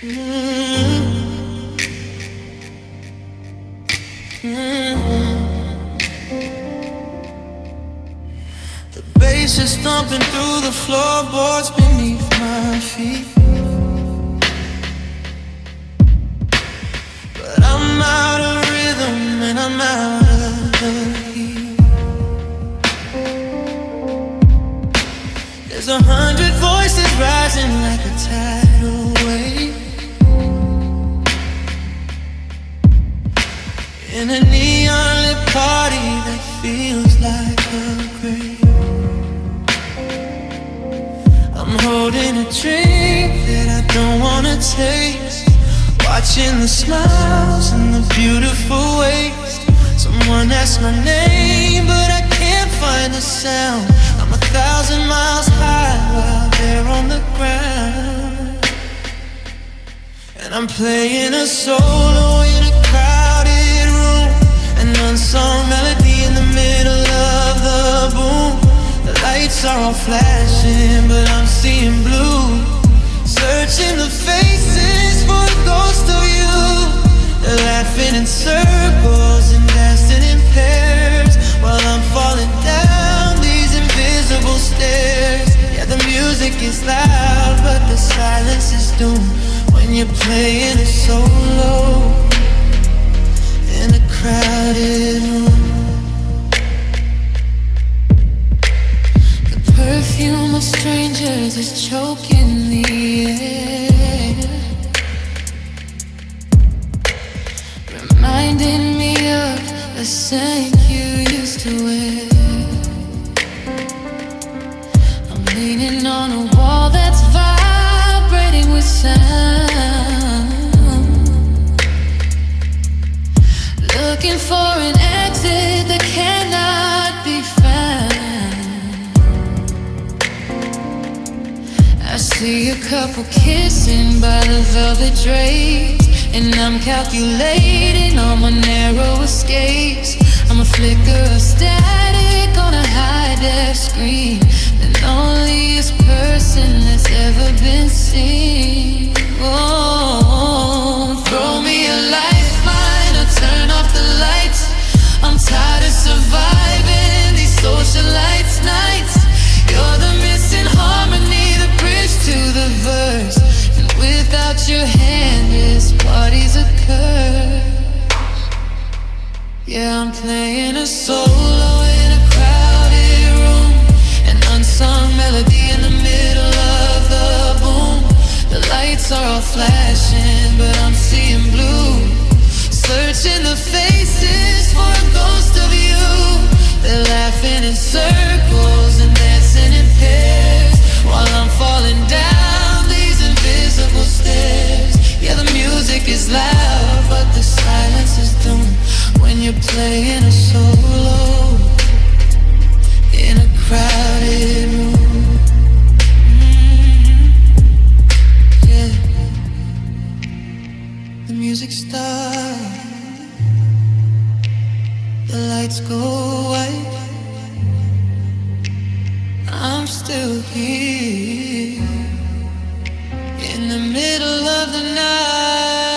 The bass is thumping through the floorboards beneath my feet, but I'm out of rhythm and I'm out of the heat. There's 100 voices rising like a tidal wave in a neon-lit party that feels like a grave. I'm holding a drink that I don't wanna taste, watching the smiles and the beautiful waste. Someone asked my name, but I can't find the sound. I'm 1,000 miles high while they're on the ground, and I'm playing a solo in a crowded room, an unsung melody in the middle of the boom. The lights are all flashing, but I'm seeing blue, searching the faces for a ghost of you. They're laughing in circles and dancing in pairs while I'm falling down these invisible stairs. Yeah, the music is loud, but the silence is doomed when you're playing it solo in a crowded room. The perfume of strangers is choking the air, reminding me of the scent you used to wear. I'm leaning on a wall that's vibrating with sound, looking for an exit that cannot be found. I see a couple kissing by the velvet drapes, and I'm calculating all my narrow escapes. I'm a flicker of static on a high-def screen, the loneliest person that's ever been seen. Oh, throw me a lifeline or turn off the lights. I'm tired of surviving these socialites nights. You're the missing harmony, the bridge to the verse, and without your hand this party's a curse. Yeah, I'm playing a solo in a crowded room, an unsung melody in the middle of the boom. The lights are all flashing, but I'm seeing blue, searching the faces for a ghost of you. They're laughing in circles and dancing in pairs while I'm falling down these invisible stairs. Yeah, the music is loud, but the silence is doomed when you're playing a solo in a crowded room. Yeah, the music stops, the lights go white. I'm still here in the middle of the night.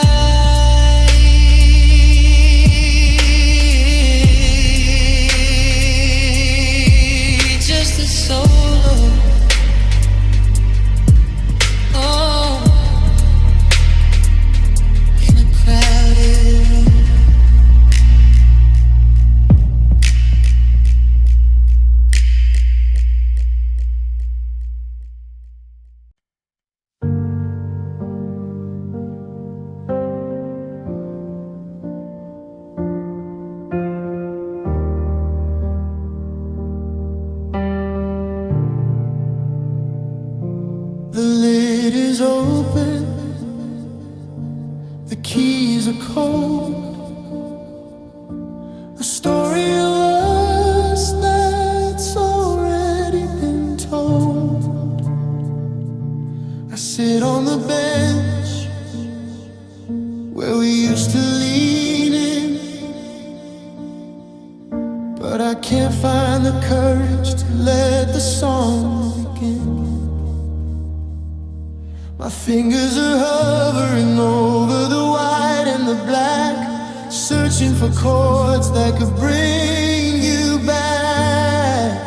Just a solo. Oh, in a crowded room. The lid is open, the keys are cold. A story of us that's already been told. I sit on the bench where we used to lean in, but I can't find the courage to let the song begin. My fingers are hovering over the white and the black, searching for chords that could bring you back.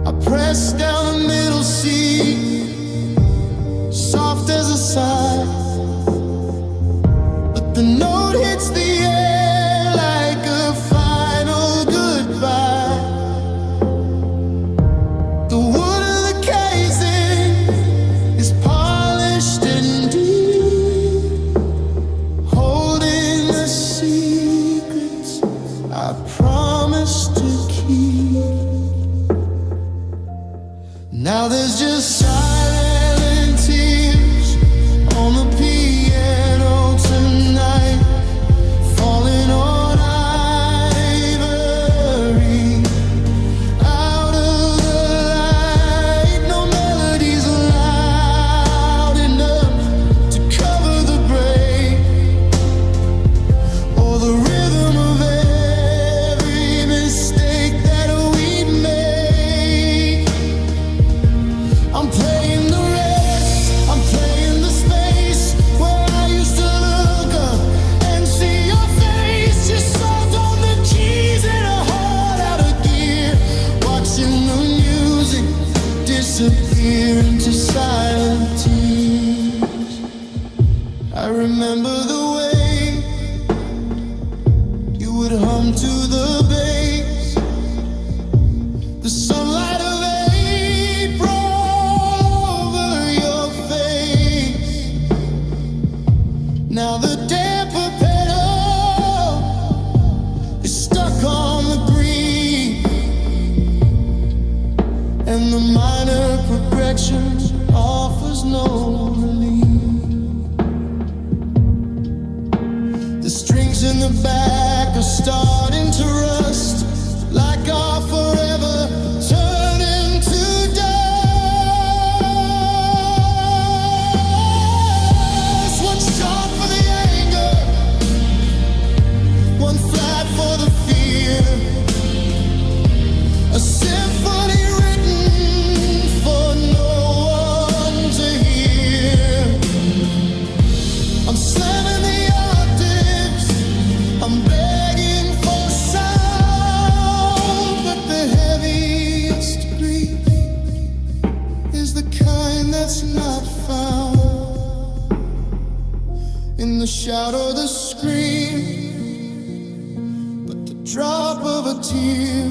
I press down the middle C, soft as a sigh, but the note hits the air like a final goodbye. The wood of the casing is polished and deep, holding the secrets I promised to keep. Now there's just silent tears on the piano tonight, falling on ivory. Out of the light, no melodies loud enough to cover the break, or the rhythm of every mistake that we make. I'm playing the rest, I'm playing the space where I used to look up and see your face. You sold on the keys and a heart out of gear, watching the music disappear into silent tears. I remember the way you would hum to the bass, the sunlight of April over your face. Now the damper pedal is stuck on the green, and the minor progression offers no relief. The strings in the back are starting to rust, like our forever turning to dust. One shot for the anger, one flat for the fear, a symphony written for no one to hear. I'm slamming the octaves, I'm begging for sound, but the heaviest grief is the kind that's not found in the shout or the scream, but the drop of a tear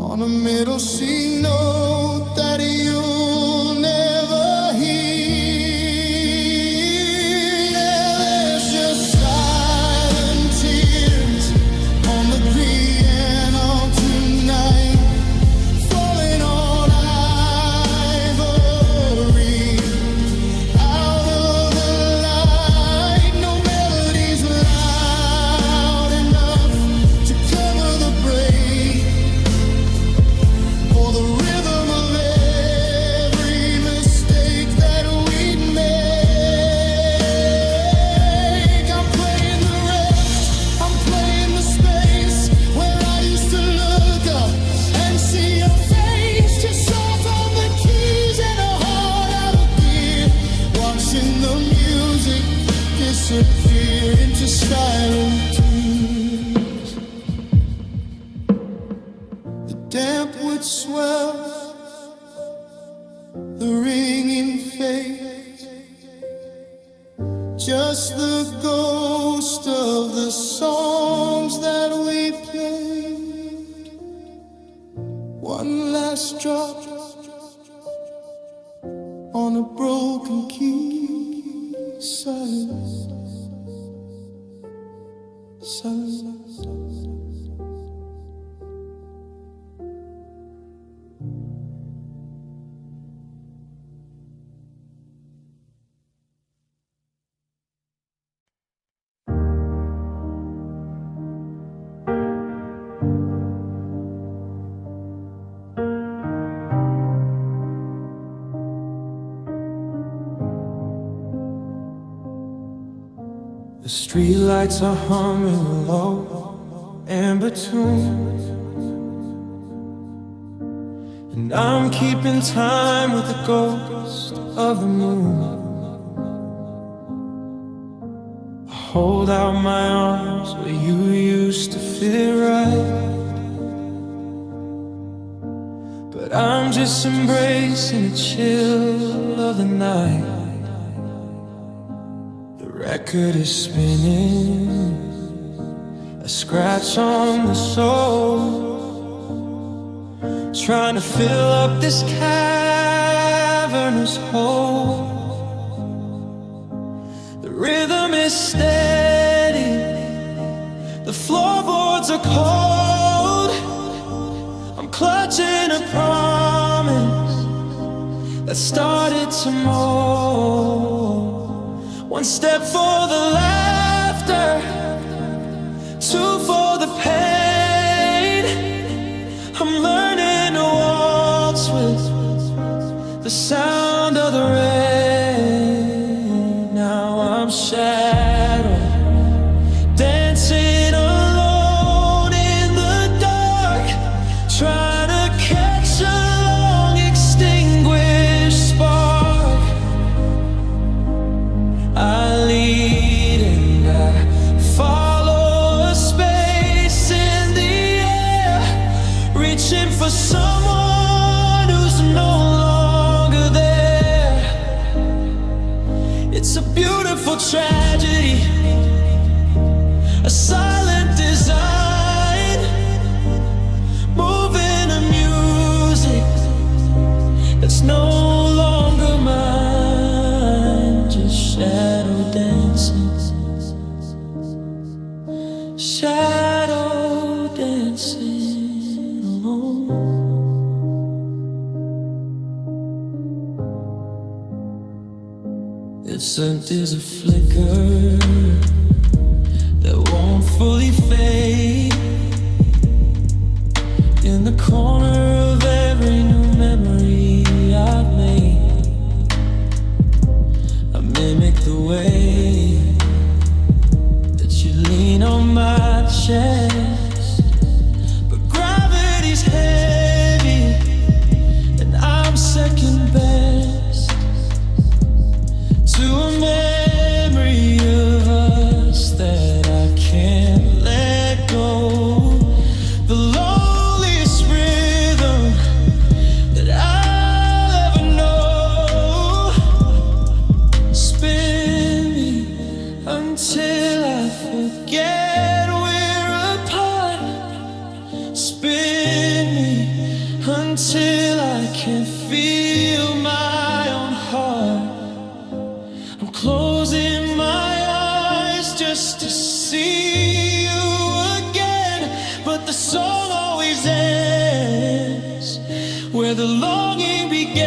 on a middle C note that you'll never hear. There's just silent tears on the piano tonight, falling on ivory. Out of the light, no melodies loud enough to cover the break, or the rhythm of every mistake that we make. I'm playing the rest, I'm playing the space where I used to look up and see your face. Just soft on the keys and a heart out of gear, watching the music disappear into silent tears. The damp wood swells, the ringing fades, just the ghost of the songs that we played. One last drop on a broken key, silence, silence. The streetlights are humming low, amber tunes, and I'm keeping time with the ghost of the moon. I hold out my arms where you used to fit right, but I'm just embracing the chill of the night. The record is spinning, a scratch on the soul, trying to fill up this cavernous hole. The rhythm is steady, the floorboards are cold. I'm clutching a promise that started to mold. One step for the laughter, two for the pain. I'm learning to waltz with the sound of the rain. Now I'm shadowed, dancing alone in the dark, trying to catch a long extinguished spark. I lead and I follow a space in the air, reaching for someone who's no longer there. It's a beautiful tragedy, a silent design, moving a music that's no longer mine. Just shadow dancing, shadow dancing alone. It's empty as a flicker that won't fully fade. In the corner of every new memory I've made, I mimic the way that you lean on my chest. But gravity's heavy and I'm second best to a memory of us that I can't let go. The loneliest rhythm that I'll ever know. Spin me until I forget we're apart. Spin me until I can feel my own heart. I'm closing my eyes just to see you again, but the song always ends where the longing began,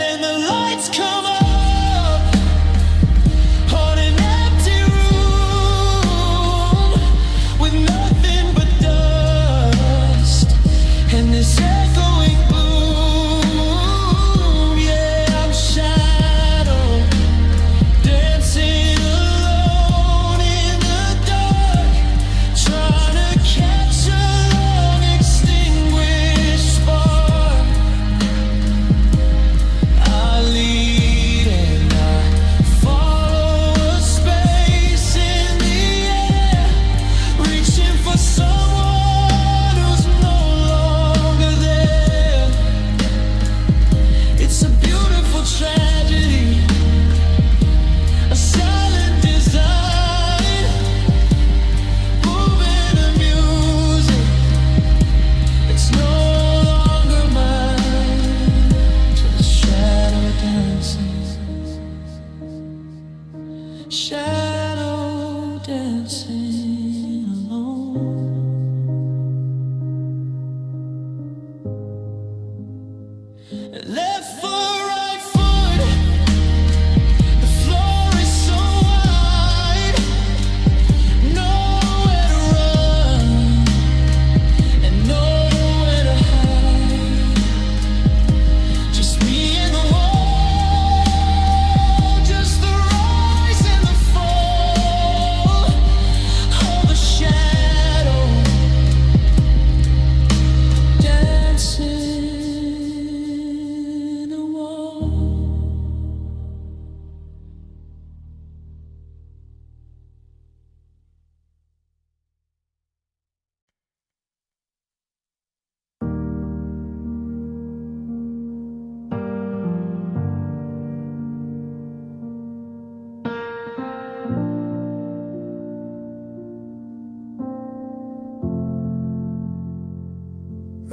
and the lights come up on an empty room with nothing but dust and this echoing gloom. Yeah, I'm shadowed, dancing alone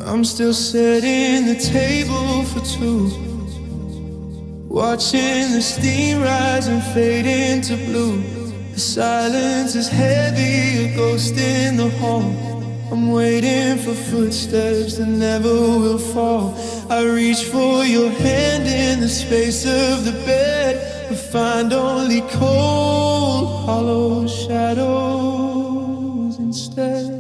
I'm still setting the table for two, watching the steam rise and fade into blue. The silence is heavy, a ghost in the hall. I'm waiting for footsteps that never will fall. I reach for your hand in the space of the bed, but find only cold, hollow shadows instead.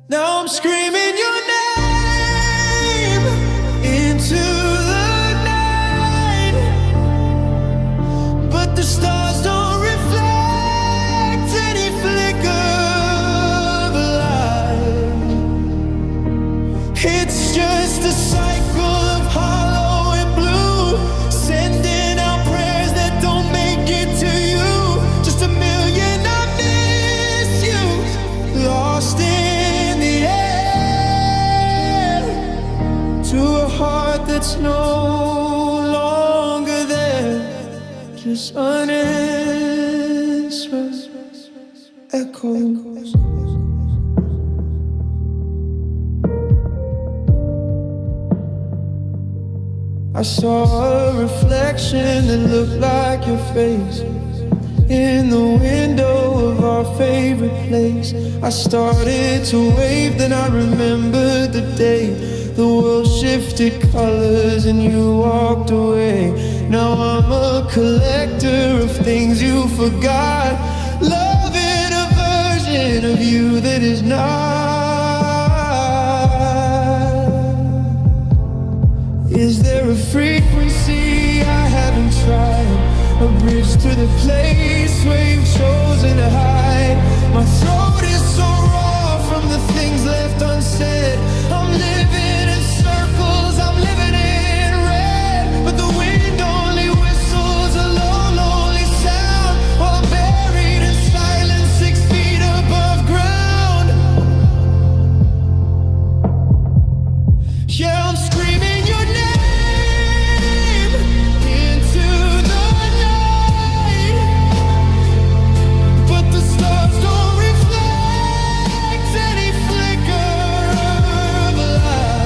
Now I'm screaming your name into the night, but the stars don't reflect any flicker of light. It's just a cycle of hollow and blue, sending out prayers that don't make it to you. Just a million I miss you, lost in the air, to a heart that's no longer there, just unanswered echoes. I saw a reflection that looked like your face in the window of our favorite place. I started to wave, then I remembered the day the world shifted colors and you walked away. Now I'm a collector of things you forgot, loving a version of you that is not. Is there a frequency I haven't tried? A bridge to the place where you've chosen to hide. My throat is so raw from the things left unsaid. I'm living in circles, I'm living in red, but the wind only whistles a low, lonely sound while I'm buried in silence 6 feet above ground. Yeah, I'm screaming your name into the night, but the stars don't reflect any flicker of light.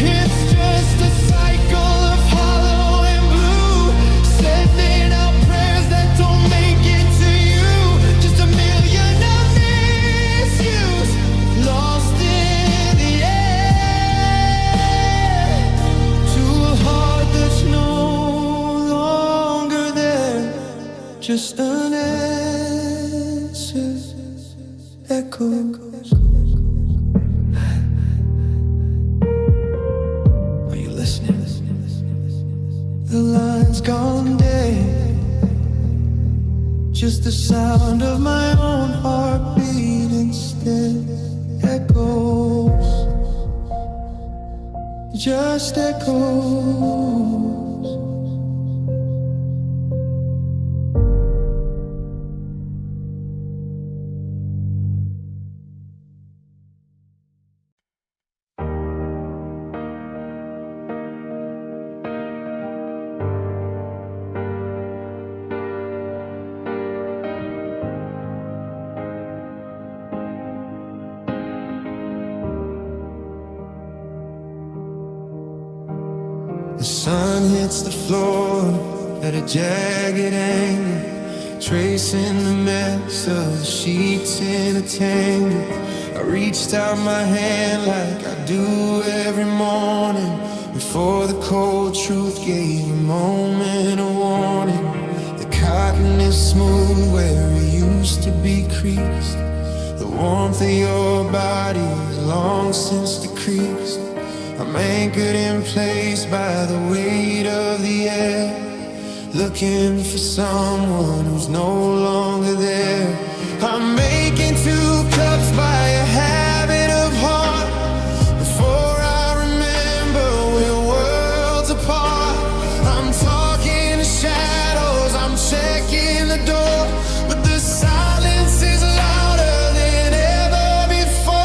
It's just a cycle of hollow and blue, sending out prayers that don't make it to you. Just a million I miss yous, lost in the air, to a heart that's no longer there, just unanswered echoes. Are you listening? The line's gone dead, just the sound of my own heartbeat instead. Echoes, just echoes. The sun hits the floor at a jagged angle, tracing the mess of the sheets in a tangle. I reached out my hand like I do every morning, before the cold truth gave a moment of warning. The cotton is smooth where it used to be creased. The warmth of your body is long since decreased. I'm anchored in place by the weight of the air, looking for someone who's no longer there. I'm making 2 cups by a habit of heart, before I remember we're worlds apart. I'm talking to shadows, I'm checking the door, but the silence is louder than ever before.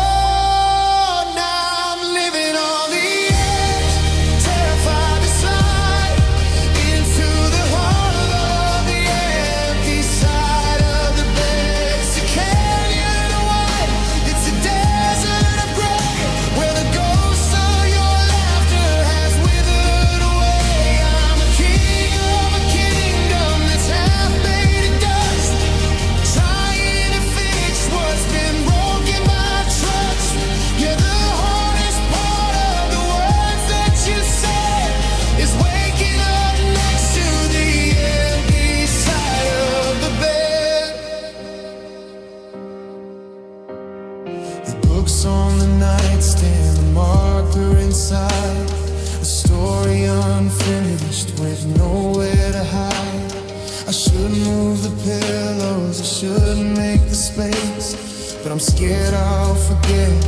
Now I'm living on the edge, terrified to slide into the hollow of the empty side of the bed. So can you is waking up next to the empty side of the bed. The books on the nightstand, the marker inside, a story unfinished with nowhere to hide. I should move the pillows, I should make the space, but I'm scared I'll forget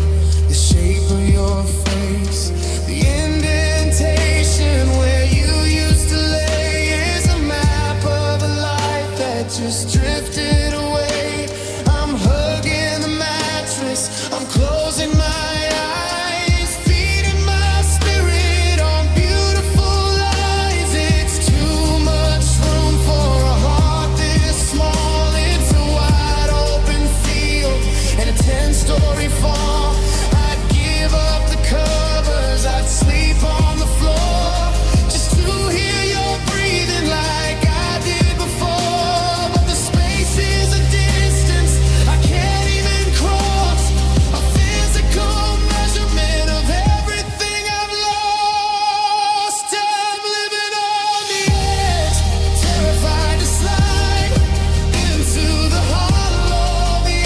the shape of your face. The indentation where you used to lay is a map of a life that just drifted away. I'm hugging the mattress, I'm closing my eyes, feeding my spirit on beautiful lies. It's too much room for a heart this small. It's a wide open field and a 10-story fall. I'd give up the covers, I'd sleep on the floor, just to hear your breathing like I did before. But the space is a distance I can't even cross, a physical measurement of everything I've lost. I'm living on the edge, terrified to slide into the hollow, the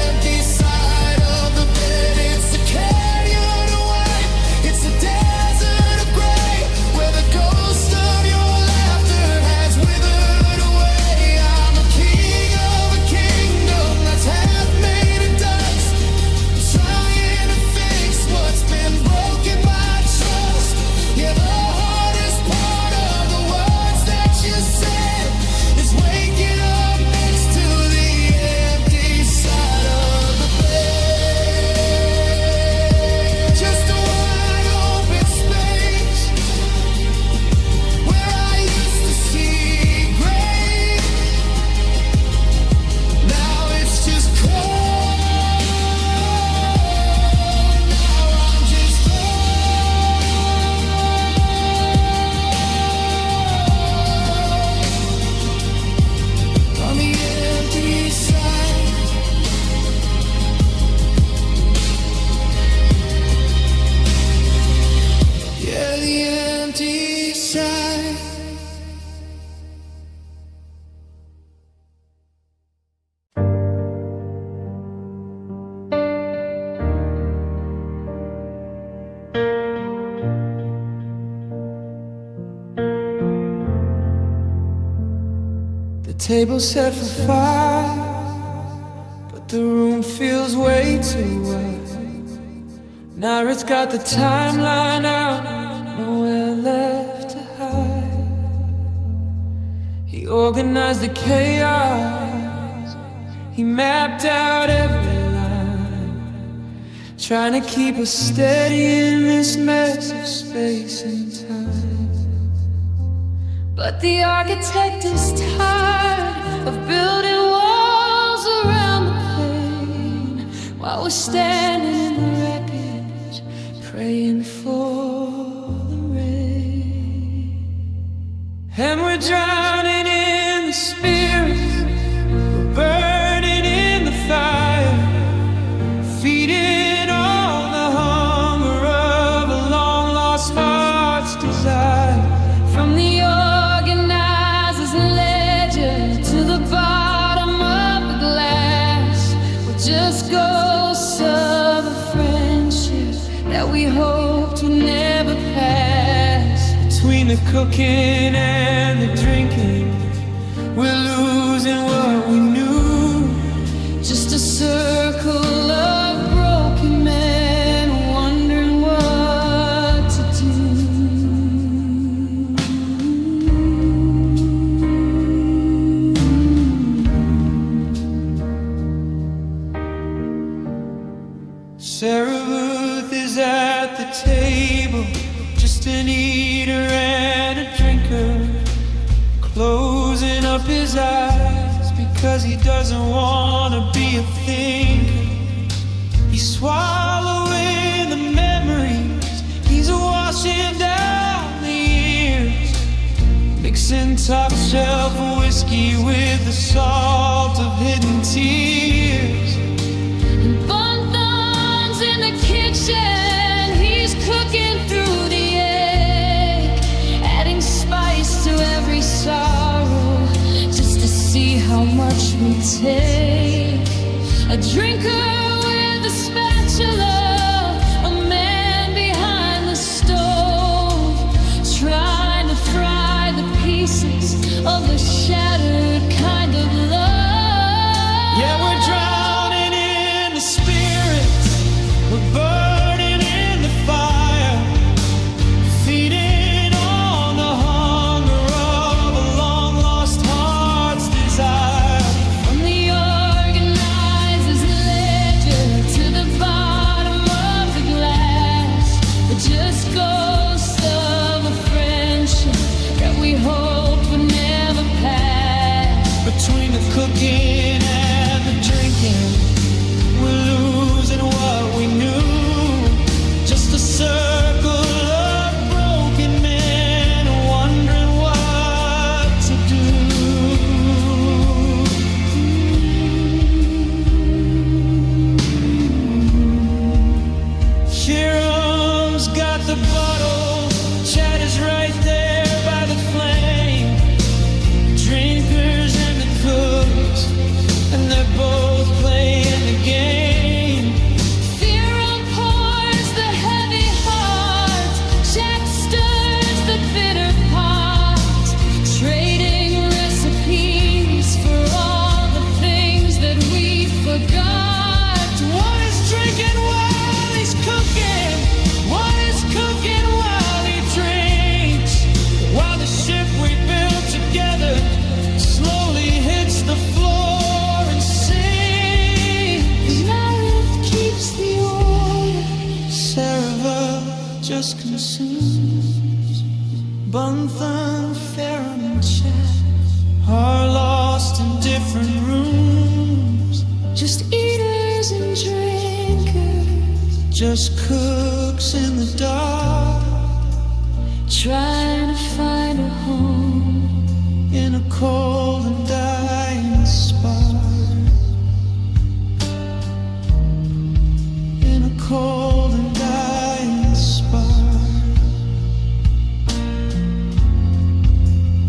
empty side of the bed. It's a canyon of white, it's a desert of gray, where the ghost of your laughter has withered away. I'm a king of a kingdom that's half made of dust, trying to fix what's been broken by trust. Yeah, the hardest part of the words that you said is waking up next to the empty side of the bed. Just a wide open space where I used to see gray. Now it's just cold. Now I'm just on the empty side. Yeah, the empty side. The table's set for 5, but the room feels way too wide. Now it's got the timeline out, nowhere left to hide. He organized the chaos, he mapped out every line, trying to keep us steady in this mess of space and time. But the architect is tired of building walls around the plane, while we're standing in the wreckage, praying for the rain. And we're drowning in the spirits, we're burning in the fire, feeding on the hunger of a long lost heart's desire. From the organizer's ledger to the bottom of the glass, we're just ghosts of a friendship that we hoped would never pass. Between the cooking and the drinking, we're losing what we knew. Just a circle of broken men wondering what to do. Sarah Ruth is at the table, just an eater and a drinker, closing up his eyes because he doesn't want to be a thinker. He's swallowing the memories, he's washing down the years, mixing top shelf whiskey with the salt of hidden tears. And Bonbon's in the kitchen, he's cooking through the egg watch me take a drinker with a spatula, a man behind the stove, trying to fry the pieces of a shattered kind of love. Yeah, we're drowning in the spirit, we're burning in the fire, feeding on the hunger of a long-lost heart's desire. From the organizer's ledger to the bottom of the glass, we're just ghosts of a friendship that we hoped would never pass. Between the cooking and the drinking, we're losing what we knew. Just a circle of broken men wondering what to do. Hiram's got the bottle, Chad is right there by the flame. Drinkers and the cooks, and they're both playing the game. Hiram pours the heavy heart, Chad stirs the bitter pot, trading recipes for all the things that we forgot. One is drinking while he's cooking, one is cooking while he drinks, while the ship we built together slowly hits the floor and sinks. Marith keeps the order, Sarah just consumes. Bunthan, Farron, and Chad are lost in different rooms, just eaters and drinkers, just cooks in the dark, trying to find a home in a cold and dying spark, in a cold and dying spark,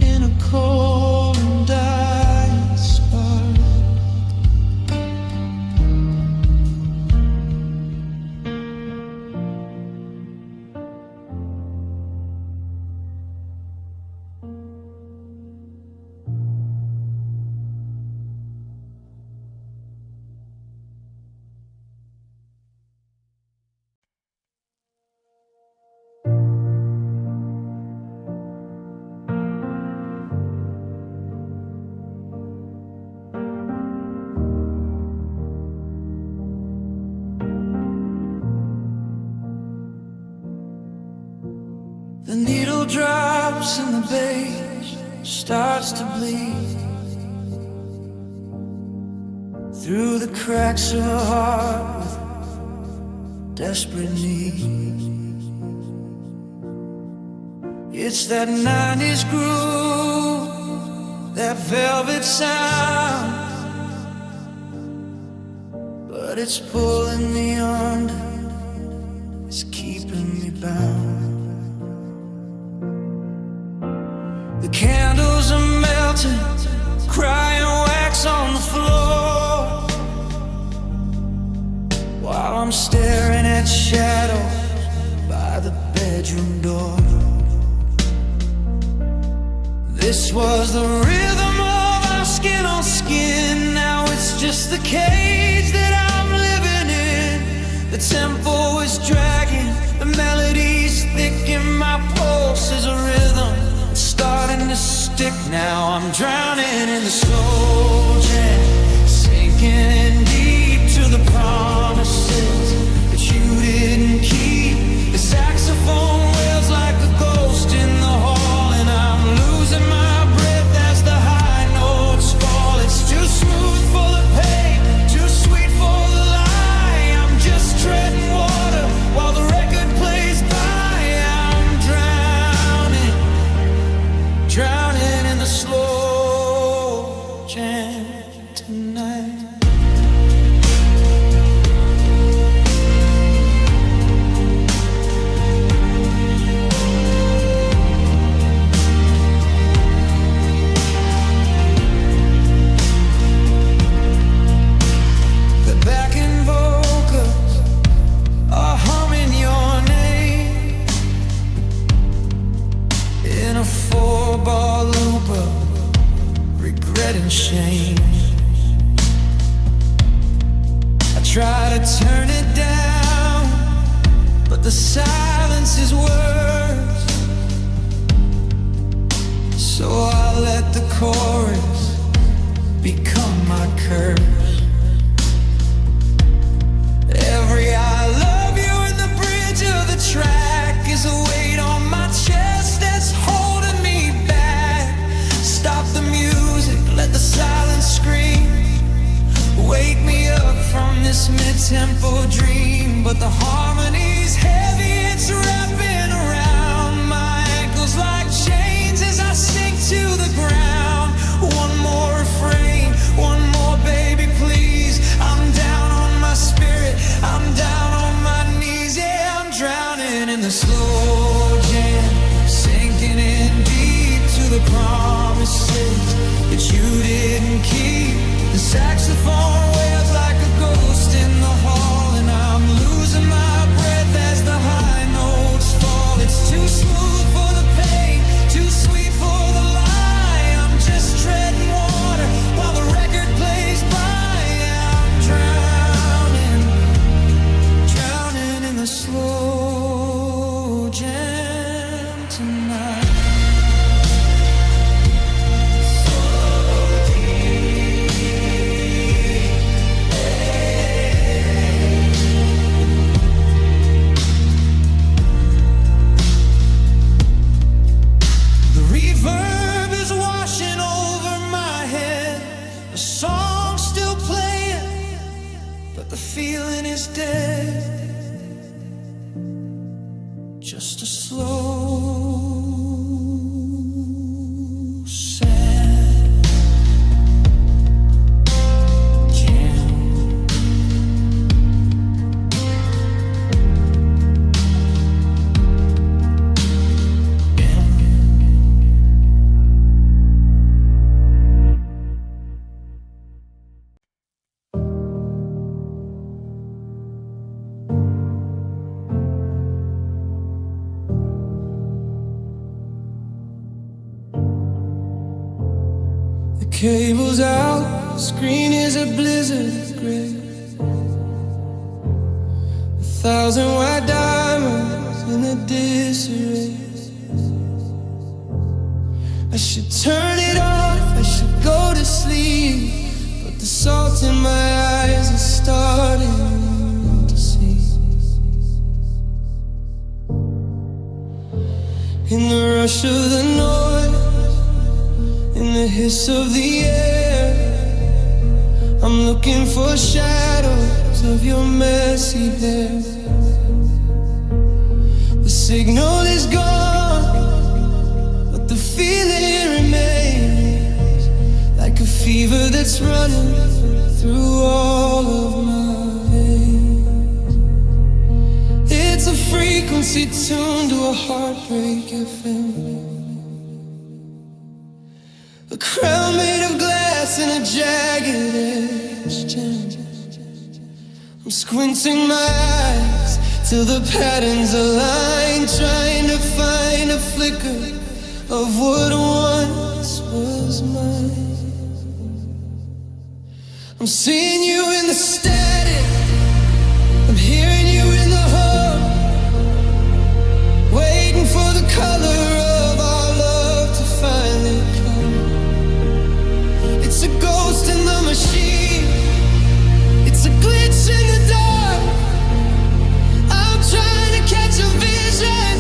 in a cold and dying spark. The needle drops and the beige starts to bleed through the cracks of a heart with desperate need. It's that 90s groove, that velvet sound, but it's pulling me under, it's keeping me bound. The candles are melting, crying wax on the floor, while I'm staring at shadows by the bedroom door. This was the rhythm of our skin on skin, now it's just the cage that I'm living in. The tempo is dragging, the melody's thick, and my pulse is a rhythm. It's starting to stick now, I'm drowning in the slow jam, sinking in deep to the promises that you didn't keep. The saxophone wails like a ghost in the hall, and I'm losing my breath as the high notes fall. It's too smooth for the pain, too sweet for the lie. I'm just treading water while the record plays by. I'm drowning in the slow jam. regret and shame. I try to turn it down, but the silence is worse. So I let the chorus become my curse. Every I love you in the bridge of the track is a weight on my chest that's holding me back. Stop the music, let the silence scream. Wake me up from this mid-tempo dream. But the harmony's heavy, it's wrapping around my ankles like chains as I sink to the ground. One more refrain, one more baby please. I'm down on my spirit, I'm down on my knees. Yeah, I'm drowning in the slow jam, sinking in deep to the promises that you didn't keep. The saxophone wails like a ghost in the hall, and I'm losing my breath as the high notes fall. It's too smooth for the pain, too sweet for the lie. I'm just treading water while the record plays by. I'm drowning, drowning in the slow jam tonight. Feeling is dead. Just a slow, sad jam. Cable's out, screen is a blizzard of gray. 1,000 white diamonds in a disarray. I should turn it off, I should go to sleep, but the salt in my eyes is starting to see. In the rush of the noise, in the hiss of the air, I'm looking for shadows of your messy hair. The signal is gone, but the feeling remains, like a fever that's running through all of my veins. It's a frequency tuned to a heartbreak FM. A crown made of glass and a jagged edge gem. I'm squinting my eyes till the patterns align, trying to find a flicker of what once was mine. I'm seeing you in the static, I'm hearing you in the hum, waiting for the color of our love to finally come. It's a ghost in the machine, it's a glitch in the dark. I'm trying to catch a vision,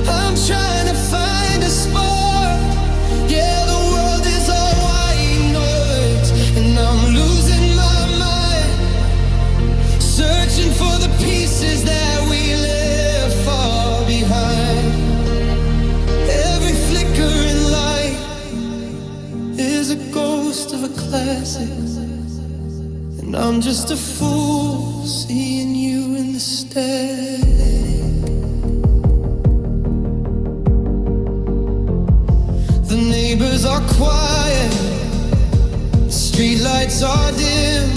I'm trying to find a spark. Yeah, the world is all white noise, and I'm losing my mind, searching for the pieces that we left far behind. Every flickering light is a ghost of a classic, and I'm just a fool seeing you in the static. The neighbors are quiet, the streetlights are dim,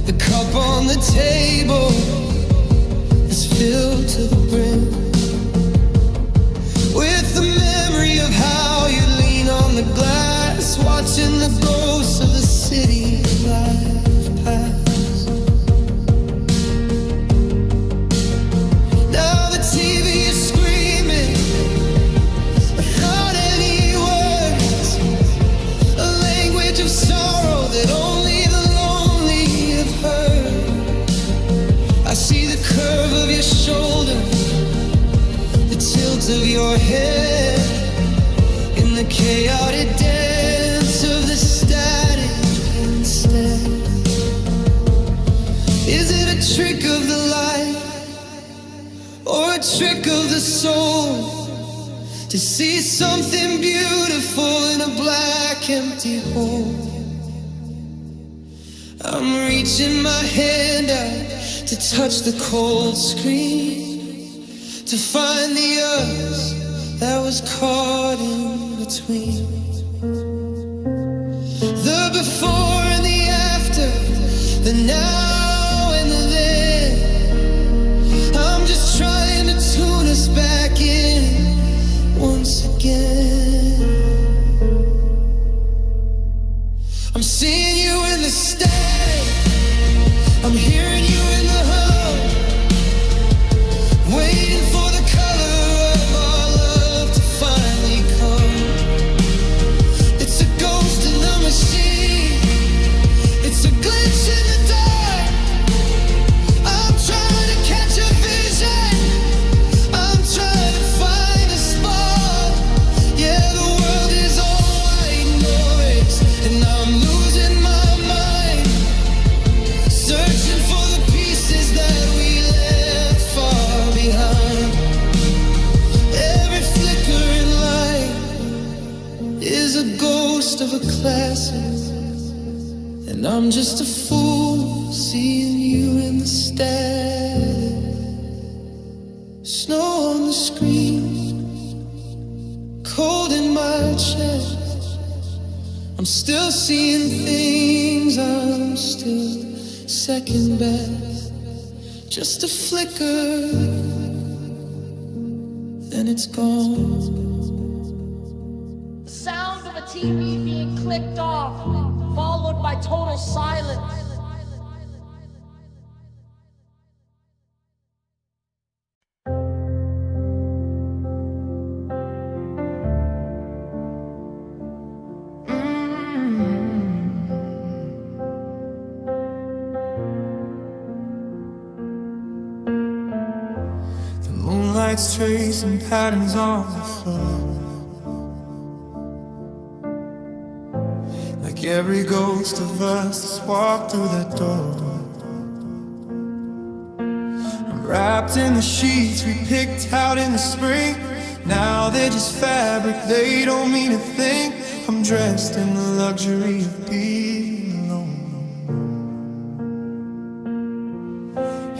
the cup on the table is filled to the brim with the memory of how you lean on the glass, watch watching the ghosts of the city life pass. Now the TV is screaming without any words, a language of sorrow that only the lonely have heard. I see the curve of your shoulder, the tilt of your head, in the chaotic dance of the static instead. Is it a trick of the light or a trick of the soul to see something beautiful in a black empty hole? I'm reaching my hand out to touch the cold screen, to find the us that was caught in between. The before and the after, the now and the then. I'm just trying to tune us back in once again. I'm seeing you in the static, I'm hearing you in the hum, waiting for the color of our love to finally come. It's a ghost in the machine, it's a glitch in the dark. I'm trying to catch a vision, I'm trying to find a spark. Yeah, the world is all white noise, and I'm losing my mind, searching for the pieces that we left far behind. Every flickering light is a ghost of a classic, and I'm just a fool seeing you in the static. Snow on the screen, cold in my chest. I'm still seeing things, I'm still second best. Just a flicker, then it's gone. The sound of a TV being clicked off, followed by total silence. The moonlight's tracing patterns on the floor, like every ghost of us that's walked through that door. I'm wrapped in the sheets we picked out in the spring. Now they're just fabric, they don't mean a thing. I'm dressed in the luxury of being alone,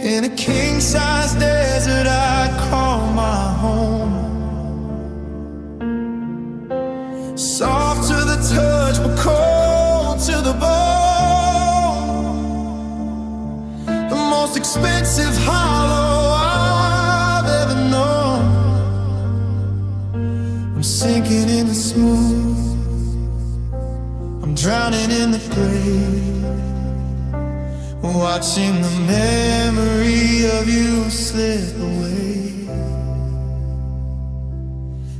in a king-size desert I'd call my home. Soft to the touch, but cold to the bone. The most expensive hollow I've ever known. I'm sinking in the smooth, I'm drowning in the gray, watching the memory of you slip away.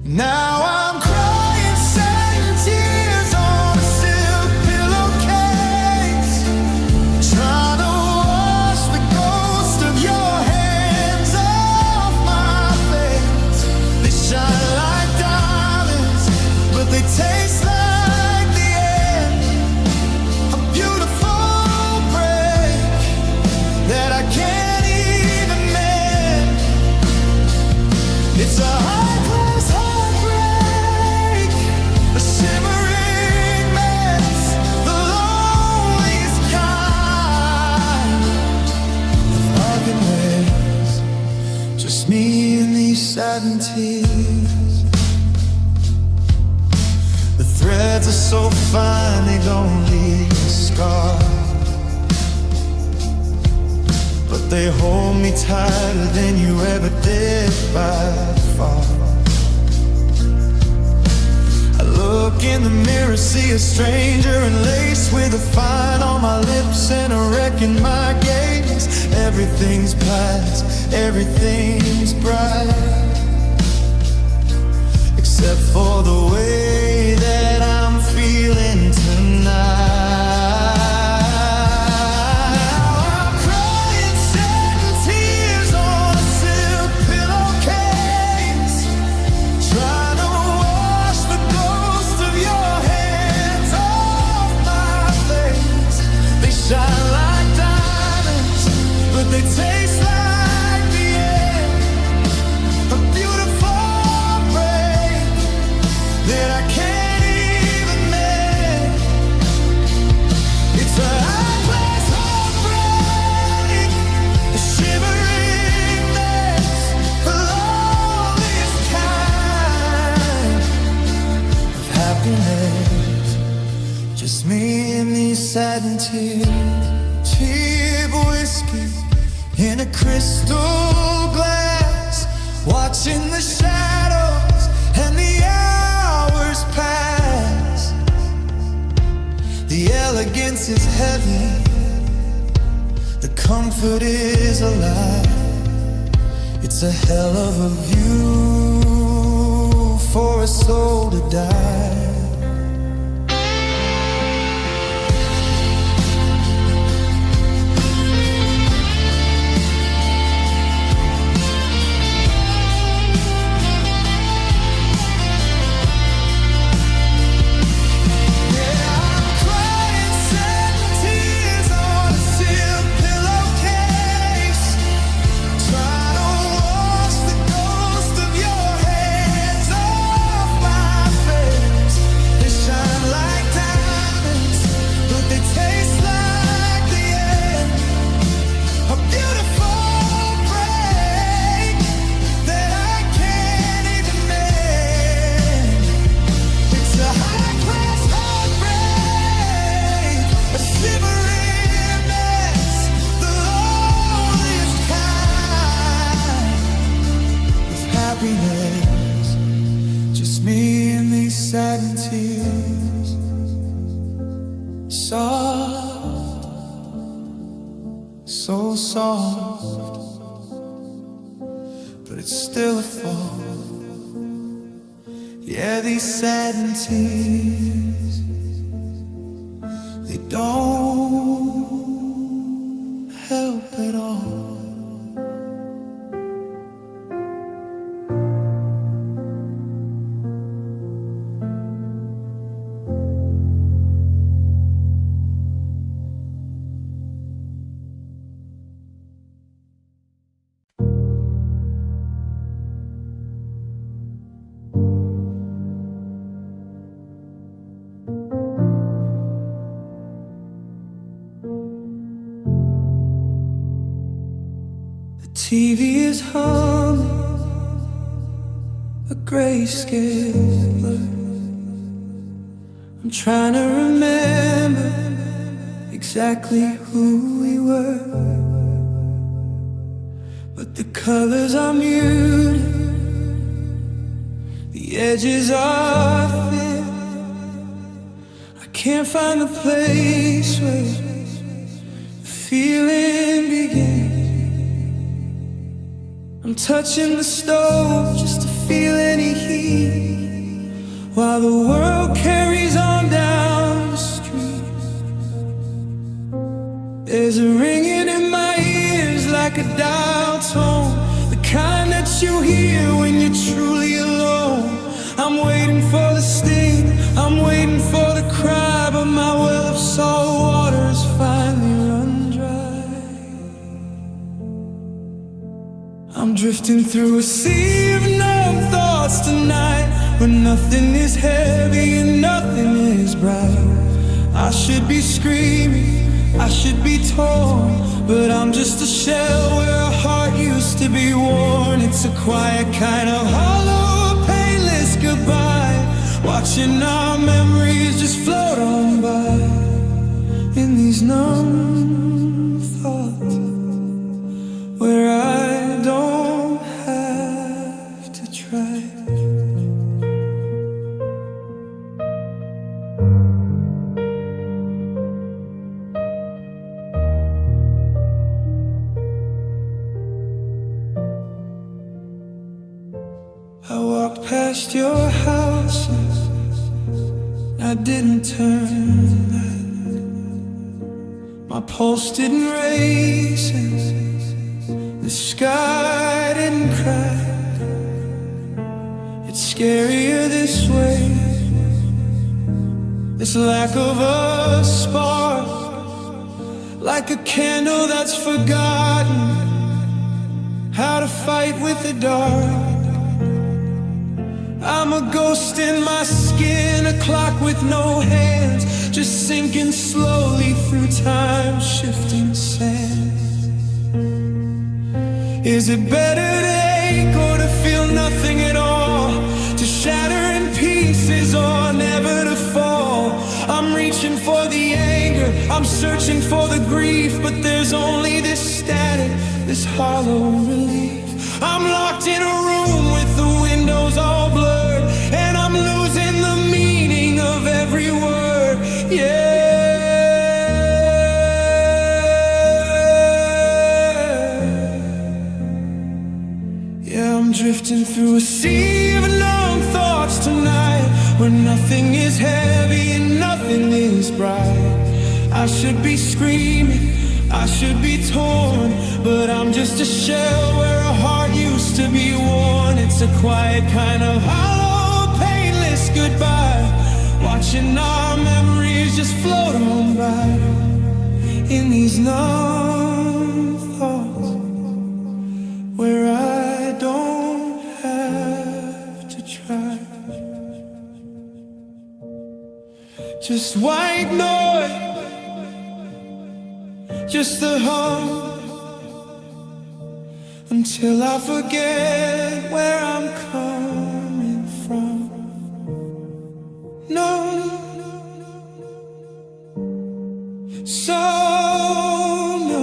Now I'm crying sad tears on a silk pillowcase, trying to wash the ghost of your hands off my face. They shine like diamonds, but they taste like the end. A beautiful break that I can't even mend. It's a high-class heartbreak, a shimmering mess, the loneliest kind of arcing waves. Just me and these saddened tears. The threads are so fine they don't leave a scar, but they hold me tighter than you ever did by far. I look in in the mirror, see a stranger and lace with a fine on my lips and a wreck in my gaze. Everything's past, everything's bright, except for the way that I'm feeling tonight. They taste like the end, a beautiful break that I can't even make. It's a high-class heartbreak, a shivering mess, the loneliest kind of happiness. Just me and these saddened tears, cheap whiskey in a crystal glass, watching the shadows and the hours pass. The elegance is heavy, the comfort is a lie. It's a hell of a view for a soul to die. Just me and these saddened tears, soft, so soft, but it's still a fault. Yeah, these saddened tears, they don't help at all. TV is humming, a grayscale blur. I'm trying to remember exactly who we were, but the colors are muted, the edges are thin. I can't find the place where the feeling begins. I'm touching the stove just to feel any heat, while the world carries on down the street. There's a ringing in my ears like a dial tone, the kind that you hear when you're truly alone. I'm waiting for the sting, I'm waiting for the cry, but my well of salt water is finally run dry. I'm drifting through a sea of numb thoughts tonight, where nothing is heavy and nothing is bright. I should be screaming, I should be torn, but I'm just a shell where a heart used to be worn. It's a quiet kind of hollow, painless goodbye, watching our memories just float on by in these numb thoughts, where I don't have to try. past your house, I didn't turn back. My pulse didn't race, the sky didn't crack. It's scarier this way, this lack of a spark, like a candle that's forgotten how to fight with the dark. I'm a ghost in my skin, a clock with no hands, just sinking slowly through time-shifting sand. Is it better to ache or to feel nothing at all? To shatter in pieces or never to fall? I'm reaching for the anger, I'm searching for the grief, but there's only this static, this hollow relief. I'm locked in a room with the windows all blurred, and I'm losing the meaning of every word. Yeah. Yeah, I'm drifting through a sea of numb thoughts tonight, where nothing is heavy and nothing is bright. I should be screaming, I should be torn, but I'm just a shell where a heart used to be worn. It's a quiet kind of hollow, painless goodbye, watching our memories just float on by in these numb thoughts where I don't have to try. Just white noise, just the hum, until I forget where I'm coming from. No, so no.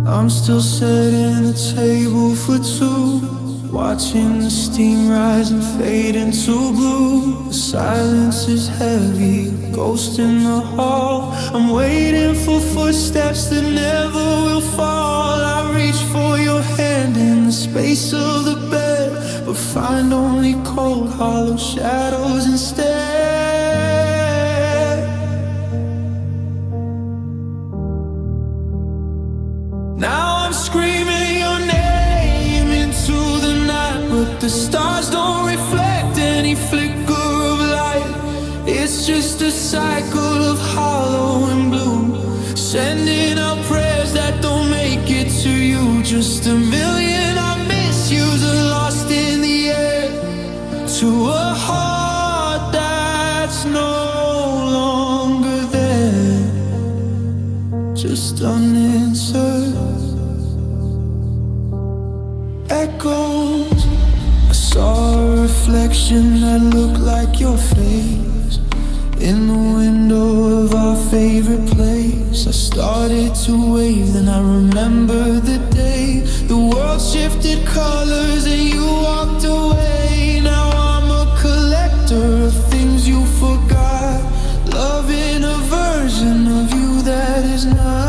I'm still setting the table for two, watching the steam rise and fade into blue. The silence is heavy, a ghost in the hall. I'm waiting for footsteps that never will fall. I reach for your hand in the space of the bed, but find only cold, hollow shadows instead. Now I'm screaming your name into the night, but the stars don't reflect any flicker of light. It's just a cycle of hollow and blue, sending out prayers that don't make it to you. Just a million I miss yous are lost in the air, to a heart that's no longer there, just unanswered echoes. I saw a reflection that looked like your face in the window of our favorite place. I started to wave, then I remembered the day the world shifted colors and you walked away. Now I'm a collector of things you forgot, loving a version of you that is not.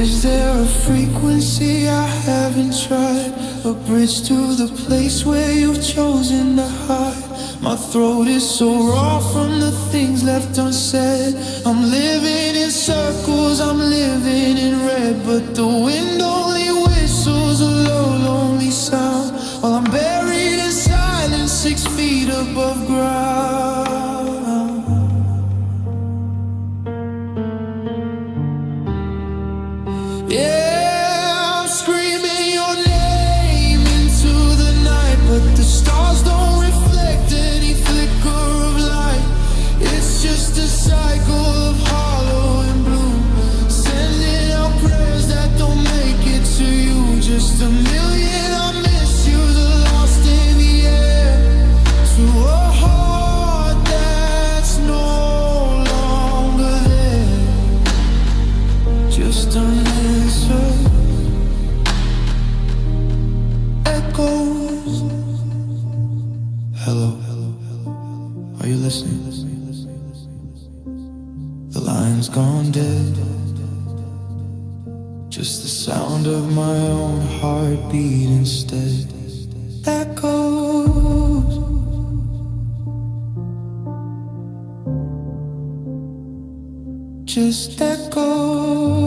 Is there a frequency I haven't tried? A bridge to the place where you've chosen to hide? My throat is so raw from the things left unsaid. I'm living in circles, I'm living in red, but the wind only whistles a low, lonely sound, while I'm buried in silence 6 feet above ground. Yeah, I'm screaming your name into the night, but the stars don't reflect any flicker of light. It's just a cycle of hollow and just unanswered echoes. Hello, are you listening? The line's gone dead, just the sound of my own heartbeat instead. Echoes. Just echoes.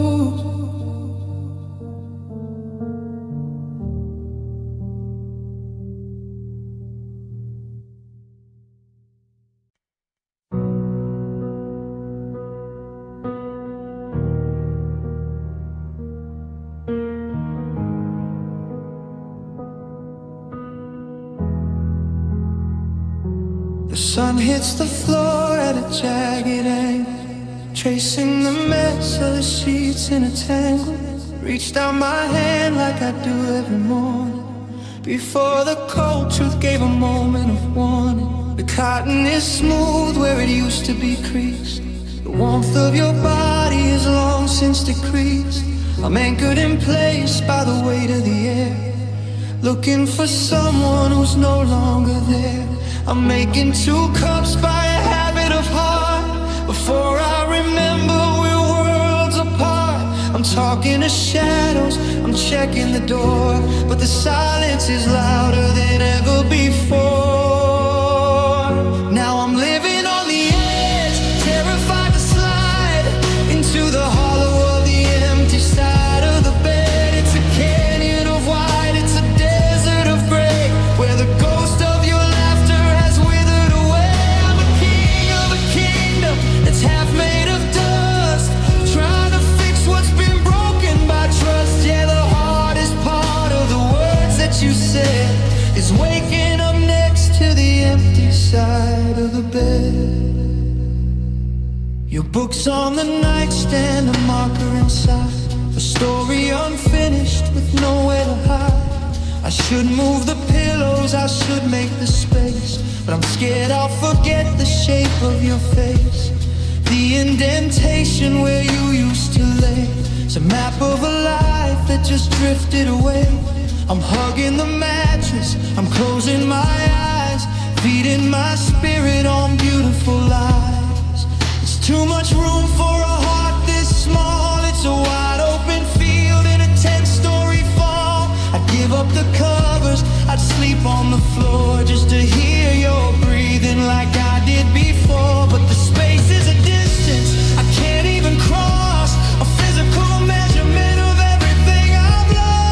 The sun hits the floor at a jagged angle, tracing the mess of the sheets in a tangle. Reached out my hand like I do every morning, before the cold truth gave a moment of warning. The cotton is smooth where it used to be creased. The warmth of your body is long since decreased. I'm anchored in place by the weight of the air, looking for someone who's no longer there. I'm making 2 cups by a habit of heart. Before I remember, we're worlds apart. I'm talking to shadows, I'm checking the door, but the silence is louder than ever before. Now I'm living on the edge, terrified to slide into the hollow of the empty side of the bed. It's a canyon of white, it's a desert of gray, where the ghost of your laughter has withered away. I'm a king of a kingdom that's half made of dust, trying to fix what's been broken by trust. Yeah, the hardest part of the words that you said is waking up next to the empty side of the bed. Your book's on the nightstand, a marker inside, a story unfinished with nowhere to hide. I should move the pillows, I should make the space, but I'm scared I'll forget the shape of your face. The indentation where you used to lay, it's a map of a life that just drifted away. I'm hugging the mattress, I'm closing my eyes, feeding my spirit on beautiful lies. It's too much room for a heart this small. It's a wide open field in a 10-story fall. I'd give up the covers, I'd sleep on the floor just to hear your breathing like I did before. But the space is a distance I can't even cross, a physical measurement of everything I've lost.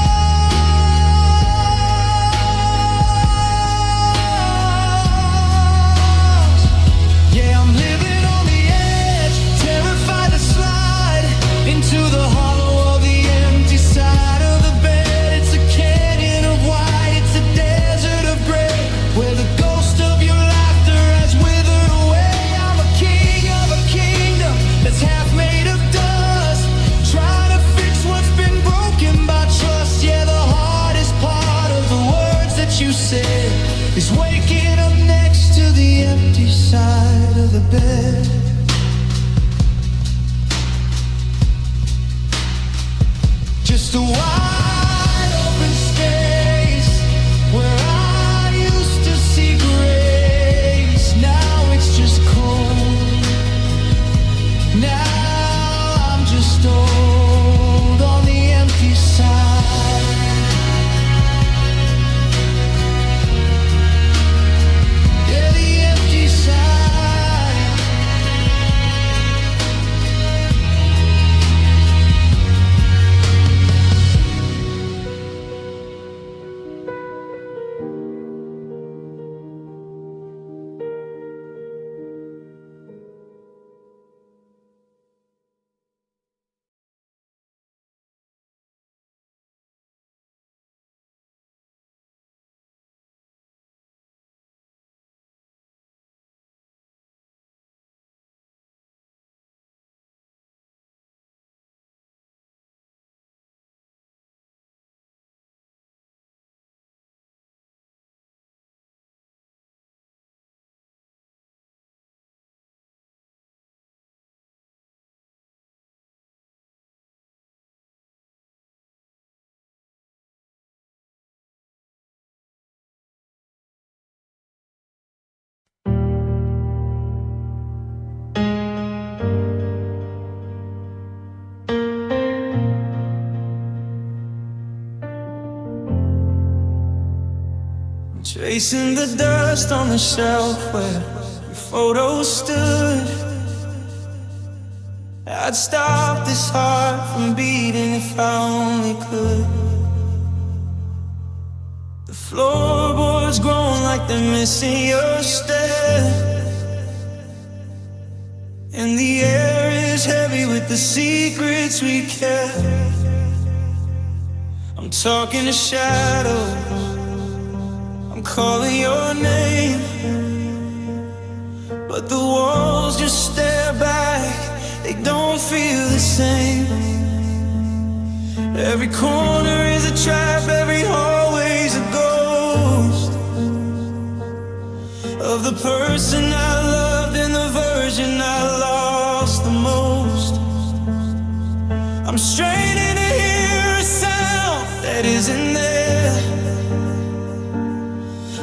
Yeah, I'm living on the edge, terrified to slide into the hollow of the empty side of the bed. It's a canyon of white, it's a desert of gray, where the ghost of your laughter has withered away. I'm a king of a kingdom that's half made of dust, trying to fix what's been broken by trust. Yeah, the hardest part of the words that you said is waking up next to the empty side of the bed. Just a wide open space where I used to see grace. Now it's just cold. Now I'm just old on the empty side. Yeah, the empty side. Tracing the dust on the shelf where your photos stood. I'd stop this heart from beating if I only could. The floorboards groan like they're missing your step, and the air is heavy with the secrets we kept. I'm talking to shadows, I'm calling your name, but the walls just stare back, they don't feel the same. Every corner is a trap, every hallway's a ghost of the person I loved and the version I lost the most. I'm straining to hear a sound that isn't there,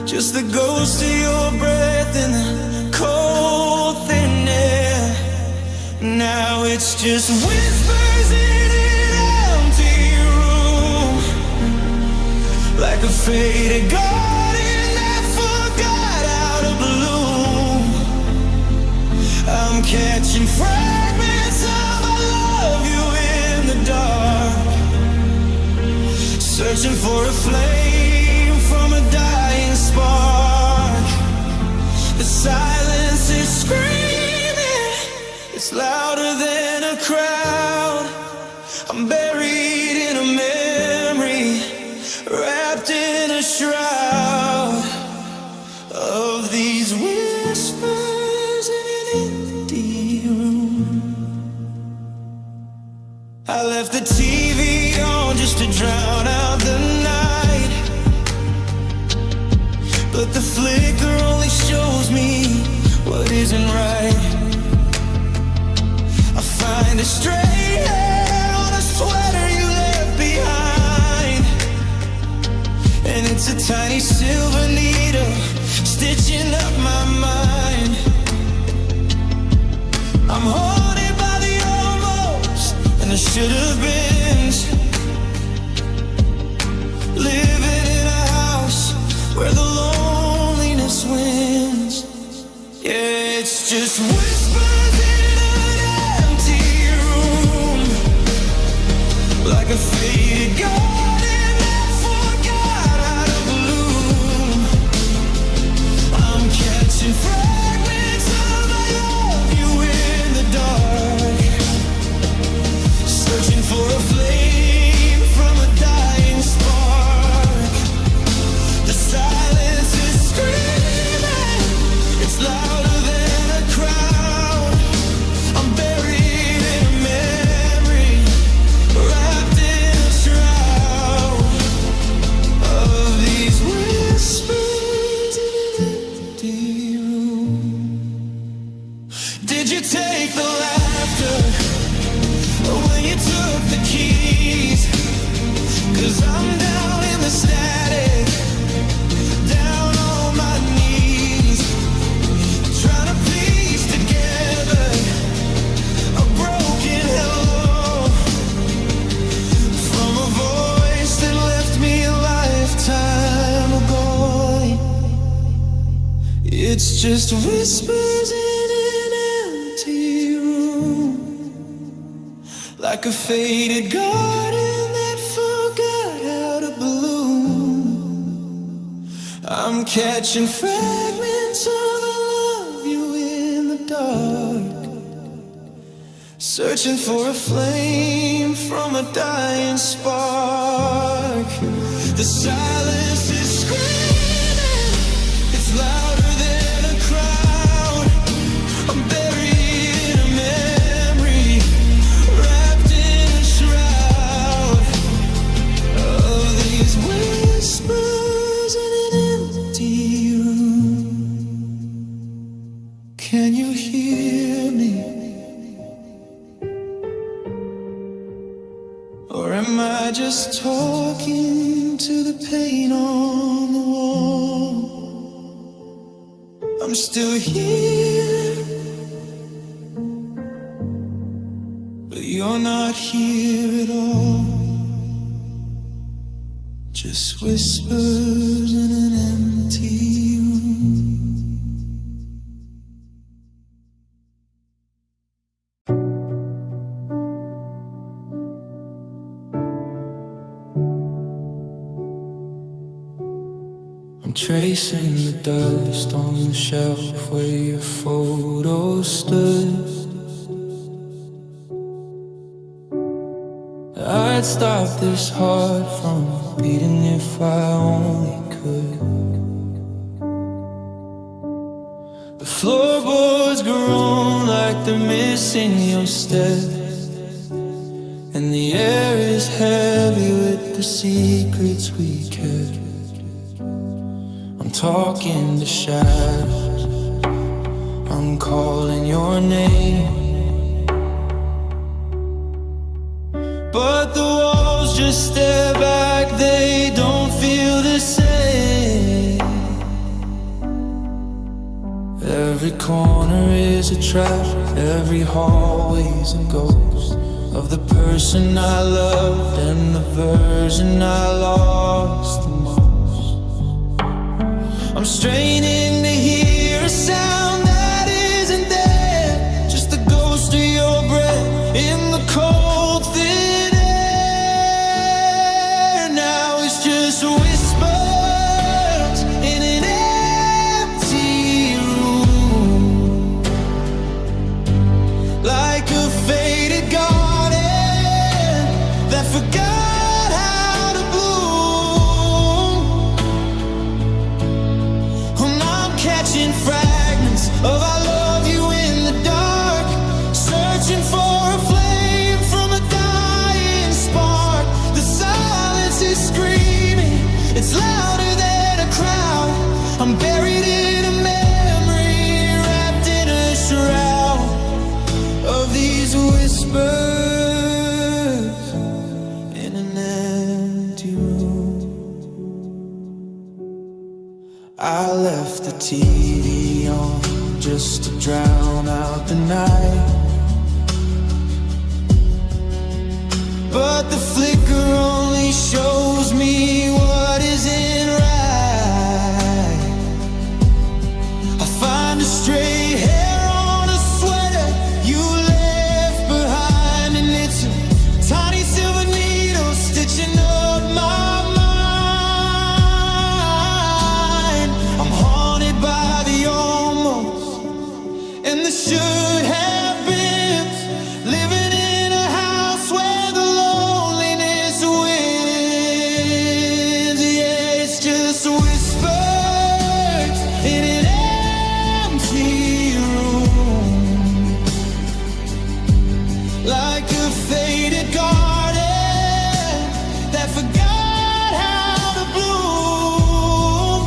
just the ghost of your breath in the cold thin air. Now it's just whispers in an empty room, like a faded garden that forgot how to bloom. I'm catching fragments of I love you in the dark, searching for a flame from a dying spark. The silence is screaming, it's louder than a crowd. I'm buried in a memory, wrapped in a shroud of these whispers in an empty room. I left the TV on just to drown out the night, but the flicker only shows me what isn't right. I find a stray hair on a sweater you left behind, and it's a tiny silver needle stitching up my mind. I'm haunted by the almost and the should-have beens, living in a house where the loneliness wins. Yeah, it's just whispers in an empty room, like a faded garden that forgot how to bloom. I'm catching fragments of I love you in the dark, searching for a flame from a dying spark. The silence is screaming, it's louder than a crowd. I'm buried in a memory, wrapped in a shroud of these whispers in an empty room. Did you take the laughter when you took the keys? 'Cause I'm down in the static, down on my knees, trying to piece together a broken hello from a voice that left me a lifetime ago. It's just whispers in an empty room, like a faded garden that forgot how to bloom. I'm catching fragments of I love you in the dark, searching for a flame from a dying spark. The silence is screaming, it's louder than a crowd. I'm buried in a memory, wrapped in a shroud of these whispers in an empty room. Can you hear me? Or am I just talking to the paint on the wall? I'm still here, but you're not here at all. Just whispers in an empty room. I'm tracing the dust on the shelf where your photo stood. I'd stop this heart from beating if I only could. The floorboards groan like they're missing your step, and the air is heavy with the secrets we kept. I'm talking to shadows, I'm calling your name, but the walls just stare back, they don't feel the same. Every corner is a trap, every hallway's a ghost of the person I loved and the version I lost the most. I'm straining to hear a sound that isn't there, just the ghost of your breath in the cold thin air. Now it's just whispers in an empty room, like a faded garden that forgot how to bloom. And I'm catching fragments of I love you in the dark, searching for a flame from a dying spark. The silence is screaming, it's louder than a crowd. I'm buried in a memory, wrapped in a shroud of these whispers in an empty room. I left the TV on just to drown out the night, but the flicker only shows me what isn't right. I find a stray hair on a sweater you left behind, and it's a tiny silver needle stitching up my mind. I'm haunted by the almost and the should have been, living in a house where the loneliness wins. Yeah, it's just whispers in an empty room, like a faded garden that forgot how to bloom.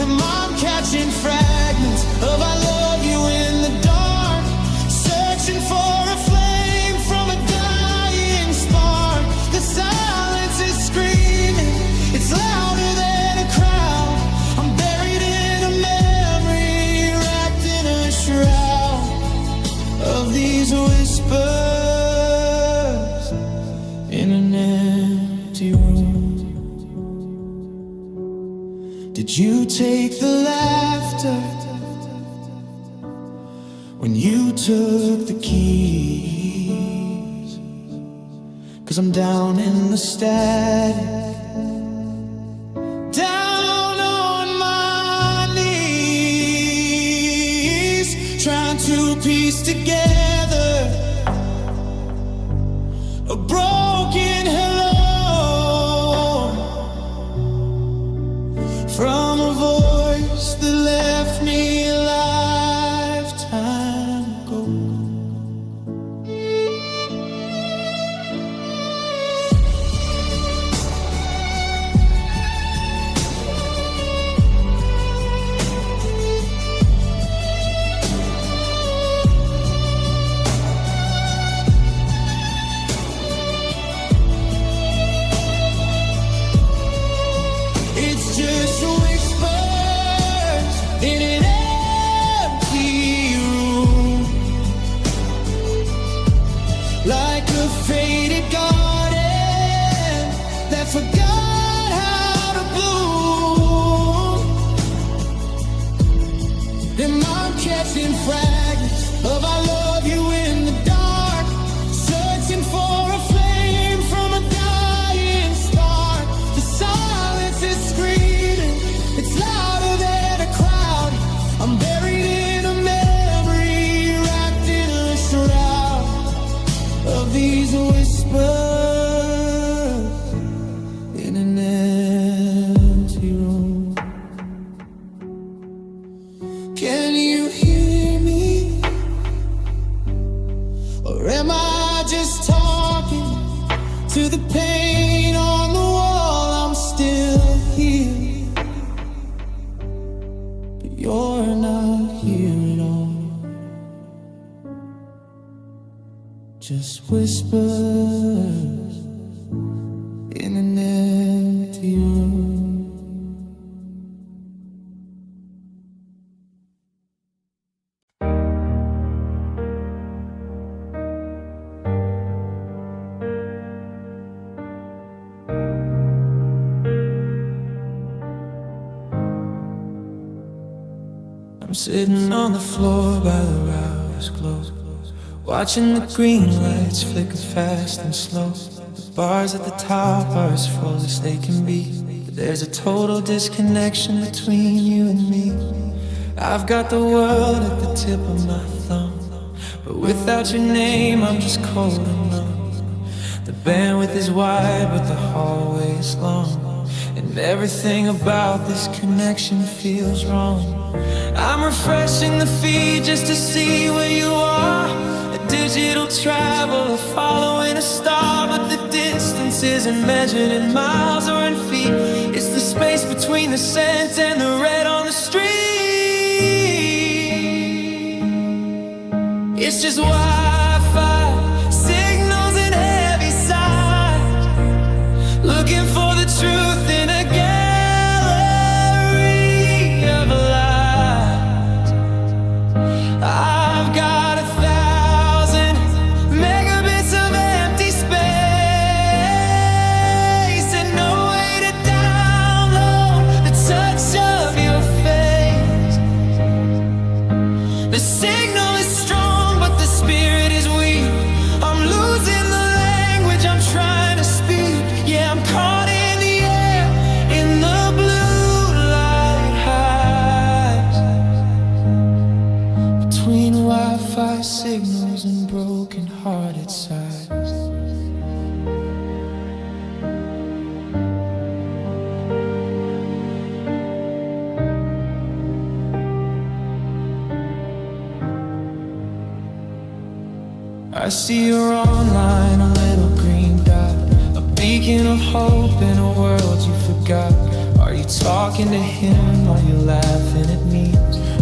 And I'm catching fragments of I love you in the dark, searching for a flame from a dying spark. The silence is screaming, it's louder than a crowd. I'm buried in a memory, wrapped in a shroud of these whispers in an empty room. Did you take the laughter when you took the keys? 'Cause I'm down in the static, down on my knees, trying to piece together a broken hello from a voice that left me a lifetime ago. It's just whispers in an empty room, like a faded garden these whispers in an empty room. Can you hear me? Or am I just talking to the pain on the wall? I'm still here, but you're not here at all. Just whispers in an empty room. I'm sitting on the floor by the router's glow, watching the green lights flicker fast and slow. The bars at the top are as full as they can be, but there's a total disconnection between you and me. I've got the world at the tip of my thumb, but without your name I'm just cold and numb. The bandwidth is wide but the hallway is long, and everything about this connection feels wrong. I'm refreshing the feed just to see where you are, a digital traveler following a star, but the distance isn't measured in miles or in feet. It's the space between the scent and the red on the street. It's just Wi-Fi signals and heavy sighs, looking for the truth in a gallery of lies. I've got 1,000 megabits of empty space and no way to download the touch of your face. The signal is strong, but the spirit is weak. I'm losing the language I'm trying to speak. Yeah, I'm caught in the air, in the blue light highs, between Wi-Fi signals and broken-hearted sighs. I see you're online, a little green dot, a beacon of hope in a world you forgot. Are you talking to him? Are you laughing at me?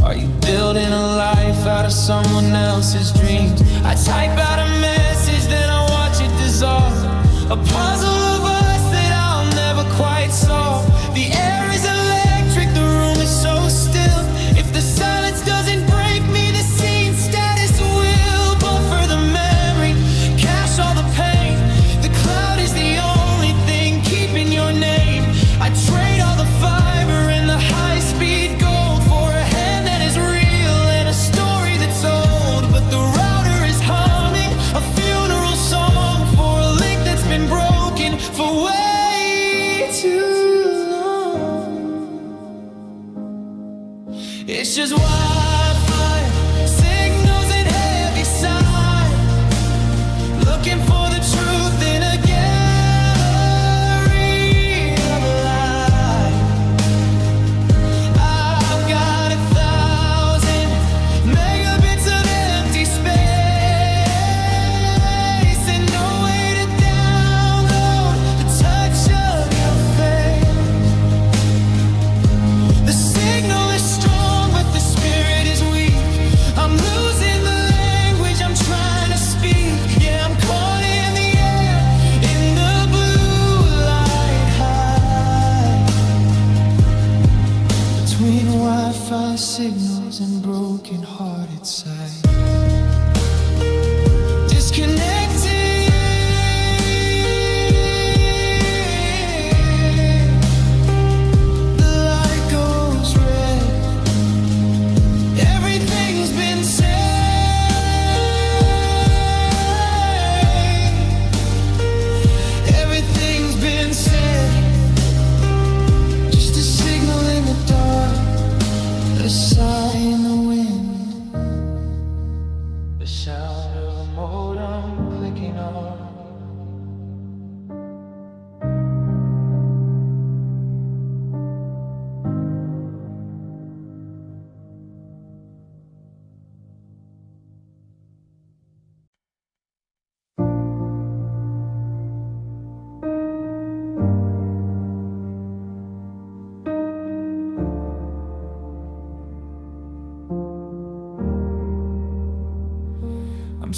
Are you building a life out of someone else's dreams? I type out a message, then I watch it dissolve, a puzzle of us that I'll never quite solve. The air is electric, the room is so still. If the silence doesn't break me, the scene status will buffer the memory, cache all the pain. The cloud is the only thing keeping your name. I trade all the fiber and the high-speed gold for a hand that is real and a story that's old. But the router is humming a funeral song for a link that's been broken.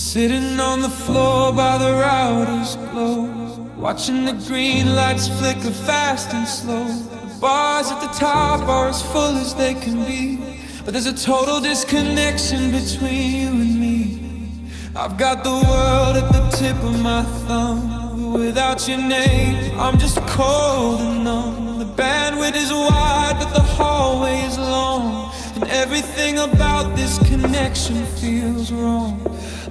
Sitting on the floor by the router's glow, watching the green lights flicker fast and slow. The bars at the top are as full as they can be, but there's a total disconnection between you and me. I've got the world at the tip of my thumb, but without your name, I'm just cold and numb. The bandwidth is wide, but the hallway is long, and everything about this connection feels wrong.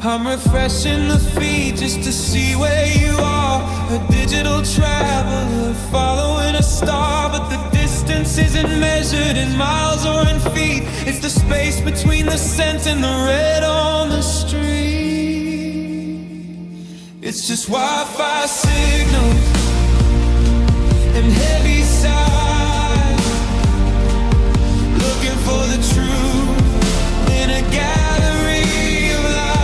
I'm refreshing the feed just to see where you are. A digital traveler following a star, but the distance isn't measured in miles or in feet. It's the space between the scent and the red on the street. It's just Wi-Fi signals and heavy sighs, looking for the truth in a gallery of lies.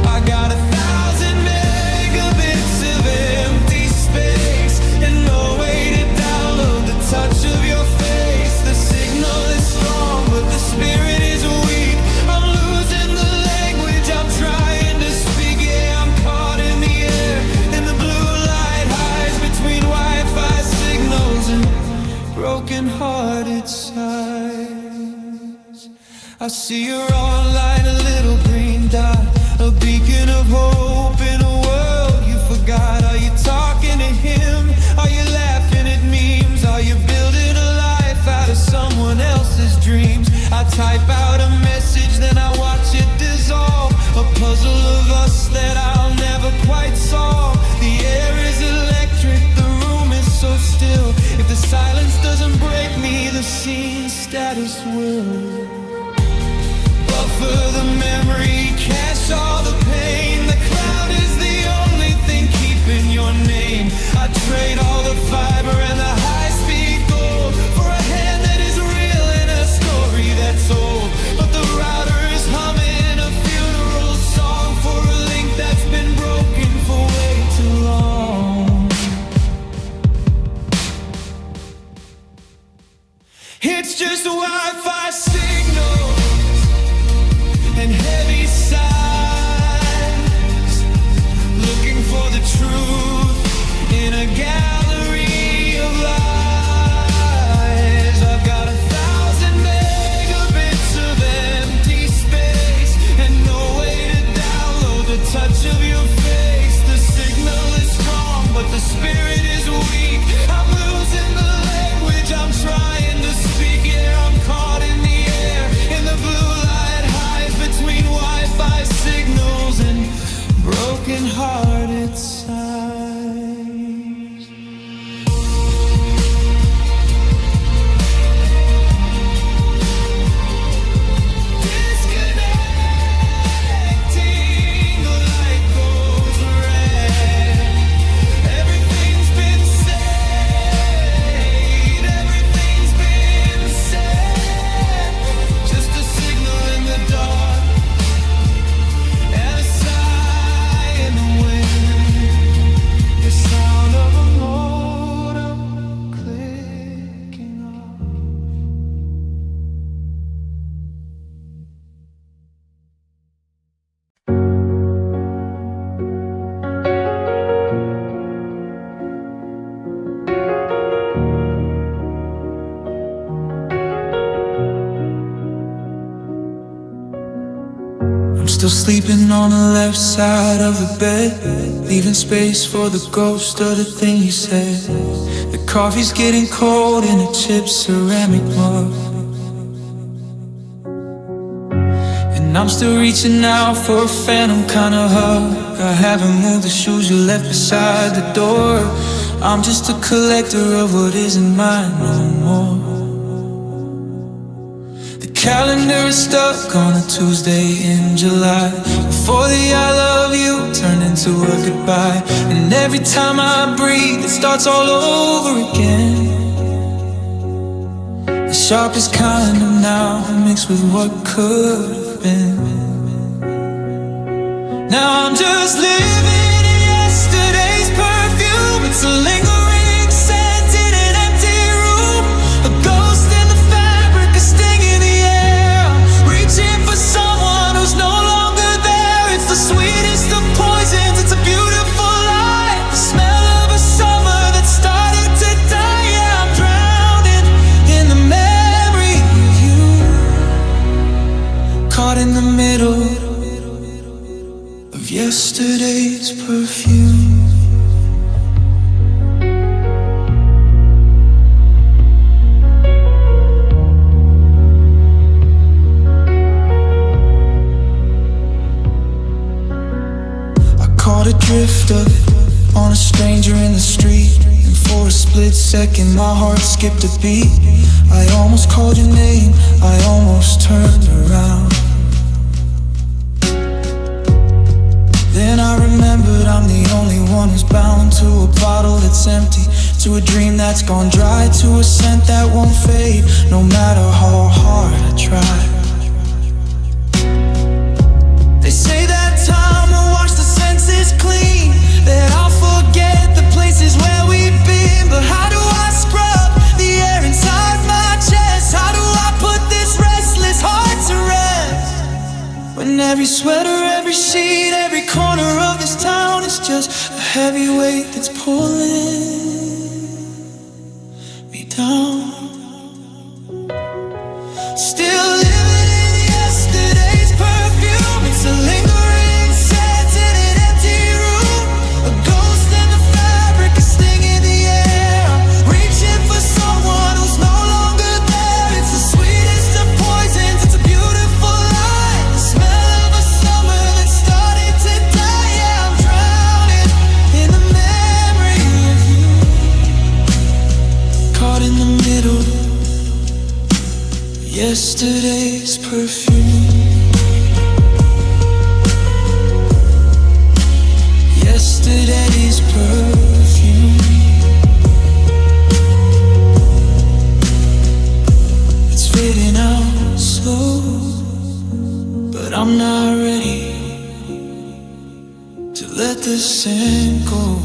I got 1,000 megabits of empty space and no way to download the touch of your face. The signal is strong, but the spirit is weak. I'm losing the language I'm trying to speak. Yeah, I'm caught in the air, and the blue light hides between Wi-Fi signals and broken-hearted sighs. I see you're online, a little green dot, a beacon of hope in a world you forgot. Are you talking to him? Are you laughing at memes? Are you building a life out of someone else's dreams? I type out a message, then I watch it dissolve, a puzzle of us that I'll never quite solve. The air is electric, the room is so still. If the silence doesn't break me, the scene status will. Buffer the memory, cache all the pain. The cloud is the only thing keeping your name. I trade all the fiber and the high-speed gold for a hand that is real and a story that's old. But the router is humming a funeral song for a link that's been broken for way too long. It's just a Wi-Fi signal and heavy sighs, looking for the truth in a gallery of lies. I've got 1,000 megabits of empty space and no way to download the touch of your face. The signal is strong, but the spirit is weak. I'm losing the language I'm trying to speak. Yeah, I'm caught in the air, in the blue light highs between Wi-Fi signals and broken-hearted sighs. Disconnecting, the light goes red. Everything's been said, everything's been said. Just a signal in the dark and a sigh in the wind. The sound of a modem clicking off. I'm still sleeping on the left side of the bed, leaving space for the ghost of the thing you said. The coffee's getting cold in a chipped ceramic mug, and I'm still reaching out for a phantom kind of hug. I haven't moved the shoes you left beside the door. I'm just a collector of what isn't mine no more. The calendar is stuck on a Tuesday in July, before the I love you turned into a goodbye. And every time I breathe, it starts all over again. The sharpest kind of now, mixed with what could have been. Now I'm just living in yesterday's perfume. It's a lingering scent in an empty room, a ghost in the fabric, a sting in the air. I'm reaching for someone who's no longer of yesterday's perfume. Caught a drift of it on a stranger in the street, and for a split second my heart skipped a beat. I almost called your name, I almost turned around. Then I remembered I'm the only one who's bound to a bottle that's empty, to a dream that's gone dry, to a scent that won't fade, no matter how hard I try. They say that time will wash the senses clean, that I'll forget the places where we've been. But how do I scrub the air inside my chest? How do I put this restless heart to rest? When every sweater, every sheet, every corner of this town is just a heavy weight that's pulling me down. Still living in yesterday's perfume. It's a lingering scent in an empty room, a ghost in the fabric, a sting in the air. I'm reaching for someone who's no longer there. It's the sweetest of poisons, it's a beautiful lie, the smell of a summer that started to die. Yeah, I'm drowning in the memory of you, caught in the middle, yesterday's perfume. Yesterday's perfume. It's fading out slow, but I'm not ready to let the scent go.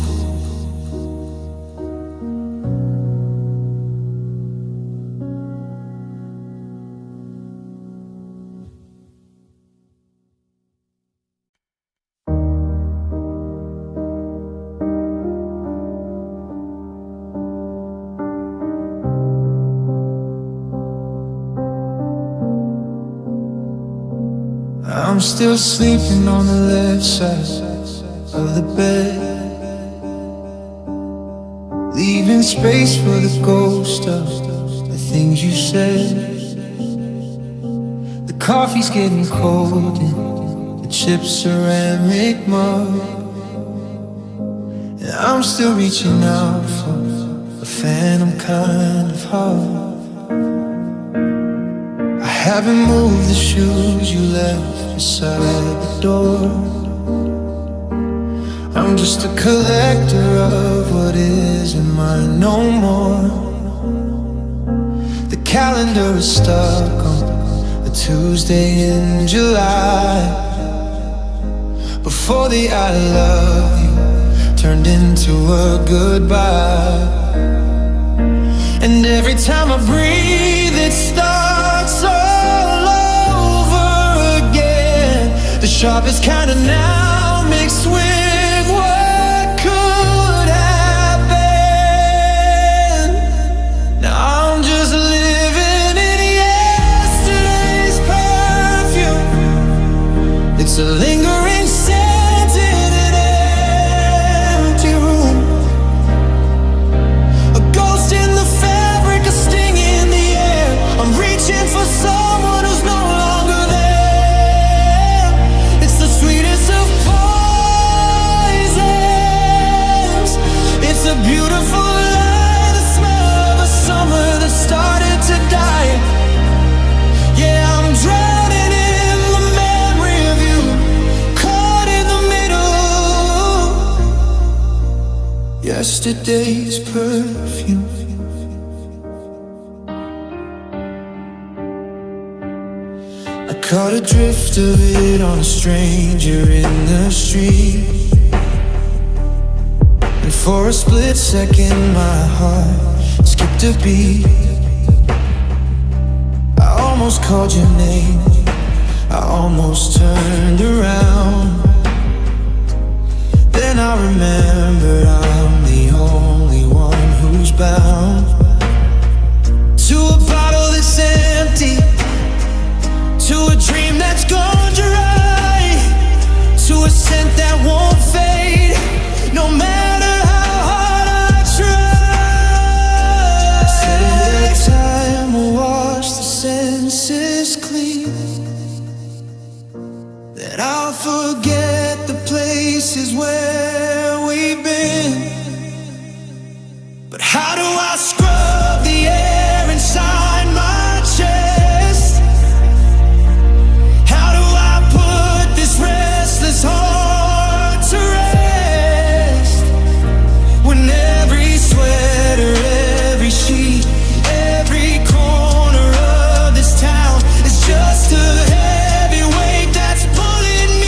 I'm still sleeping on the left side of the bed, leaving space for the ghost of the things you said. The coffee's getting cold and the chips ceramic mug, and I'm still reaching out for a phantom kind of hug. I haven't moved the shoes you left beside the door. I'm just a collector of what isn't mine no more. The calendar is stuck on a Tuesday in July, before the I love you turned into a goodbye. And every time I breathe it starts all over again. The sharpest kind of now mixed with what could have been. Now I'm just living in yesterday's perfume. It's a lingering scent in an empty room, a ghost in the fabric, a sting in the air. I'm reaching for someone who's no longer there. It's the sweetest of poisons. It's a beautiful lie, the smell of a summer that started to die. Yeah, I'm drowning in the memory of you, caught in the middle. Yesterday's perfume. I caught a drift of it on a stranger in the street, and for a split second my heart skipped a beat. I almost called your name, I almost turned around. Then I remembered I'm the only one who's bound to a bottle that's empty, to a dream that's gone dry, to a scent scent that won't fade, no matter how hard I try. Say that time will wash the senses clean, that I'll forget the places where we've been. But how do I scrub the air inside my chest? How do I put this restless heart to rest? When every sweater, every sheet, every corner of this town is just a heavy weight that's pulling me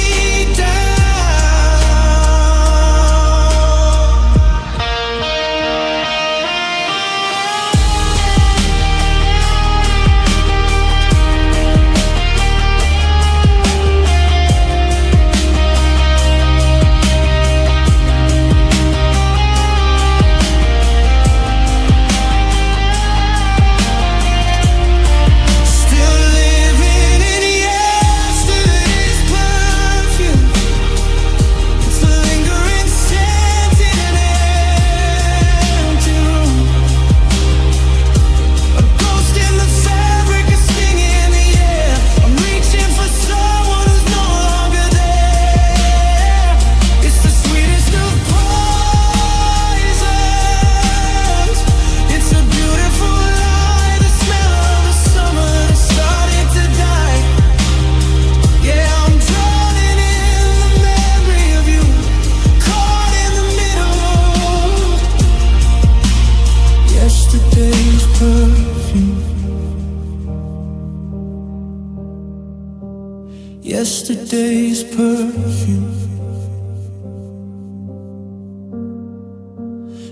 yesterday's perfume.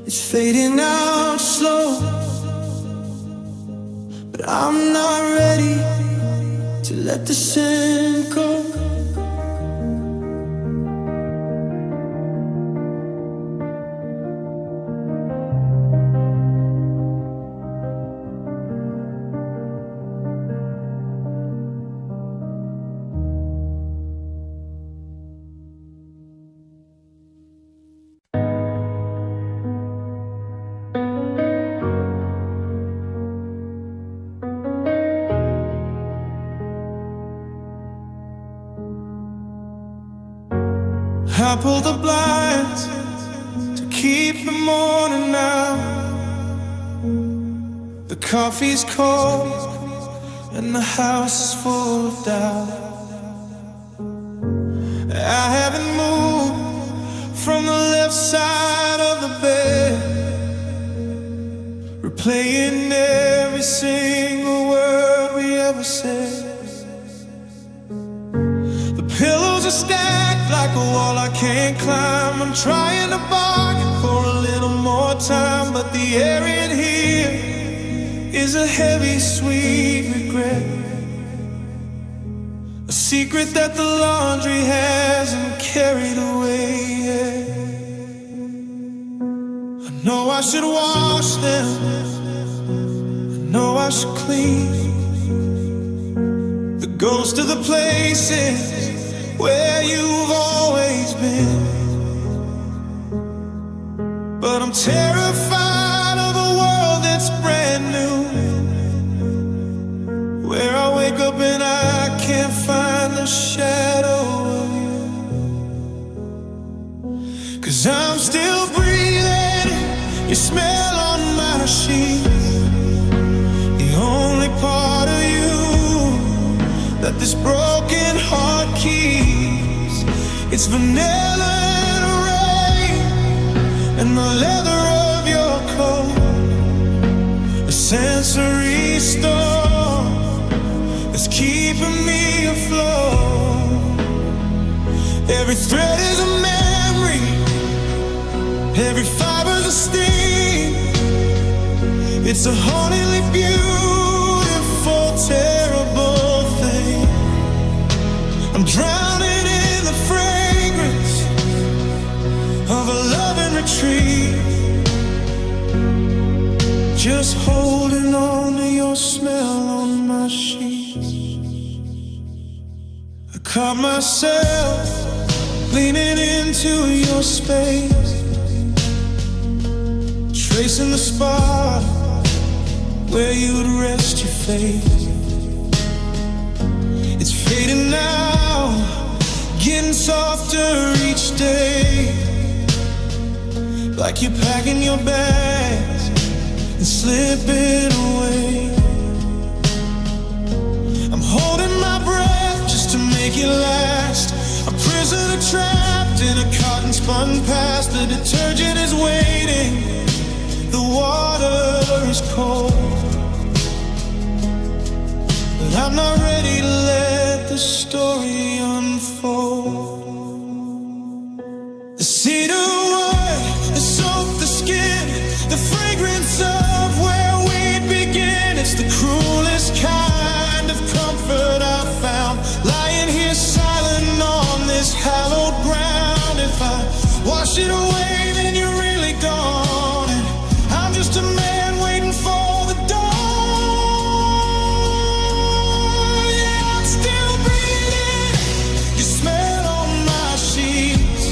It's fading out slow, but I'm not ready to let the scent go. I pull the blinds to keep the morning out. The coffee's cold and the house is full of doubt. I haven't moved from the left side of the bed, replaying every single word we ever said. The pillows are stacked like a wall I can't climb. I'm trying to bargain for a little more time, but the air in here is a heavy, sweet regret. A secret that the laundry hasn't carried away yet. I know I should wash them, I know I should clean the ghost of the places where you've always been. But I'm terrified of a world that's brand new, where I wake up and I can't find the shadow of you. 'Cause I'm still breathing your smell on my sheets, the only part of you that this broken heart keeps. It's vanilla and rain and the leather of your coat, a sensory storm that's keeping me afloat. Every thread is a memory, every fiber's a sting. It's a hauntingly beautiful, terrible thing. I'm drowning in the fragrance of a love in retreat, just holding on to your smell on my sheets. I caught myself leaning into your space, tracing the spot where you'd rest your face. It's fading now, getting softer each day, like you're packing your bags and slipping away. I'm holding my breath just to make it last, a prisoner trapped in a cotton spun past. The detergent is waiting, the water is cold, but I'm not ready to let the story unfold. The cedar wood, the soap, the skin, the fragrance of where we begin. It's the cruelest kind of comfort I've found, lying here silent on this hallowed ground. If I wash it away, then you're really gone, and I'm just a man waiting for the dawn. Yeah, I'm still breathing, you smell on my sheets,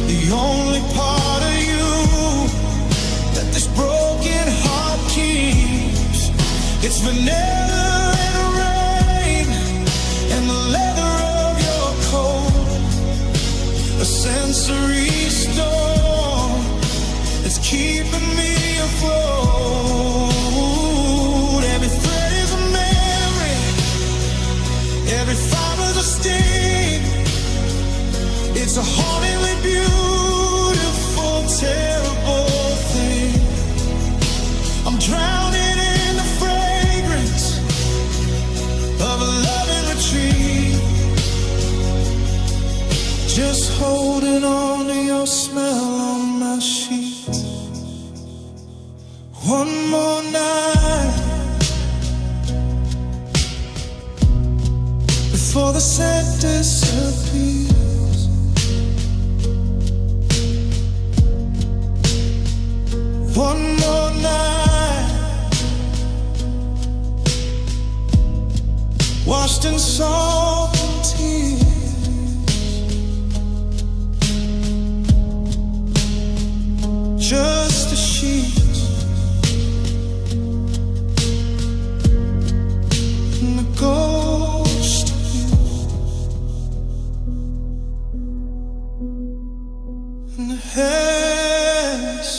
the only part of you that this broken heart keeps. It's vanilla and rain and the leather of your coat, a sensory storm that's keeping me afloat. Every thread is a memory, every fiber's a sting. It's a hauntingly beautiful, terrible thing. I'm drowning in the fragrance of a loving retreat, just holding on to your smell on my sheets. One more night before the scent disappears. One more night, washed in salt and tears. Just the sheets and the ghost of you, and the hands.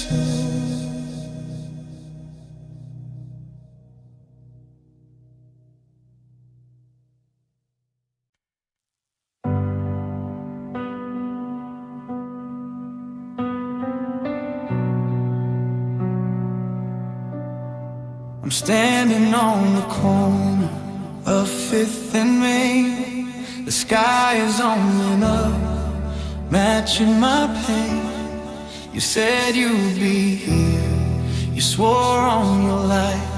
I'm standing on the corner of 5th and Main. The sky is opening up, matching my pain. You said you'd be here, you swore on your life,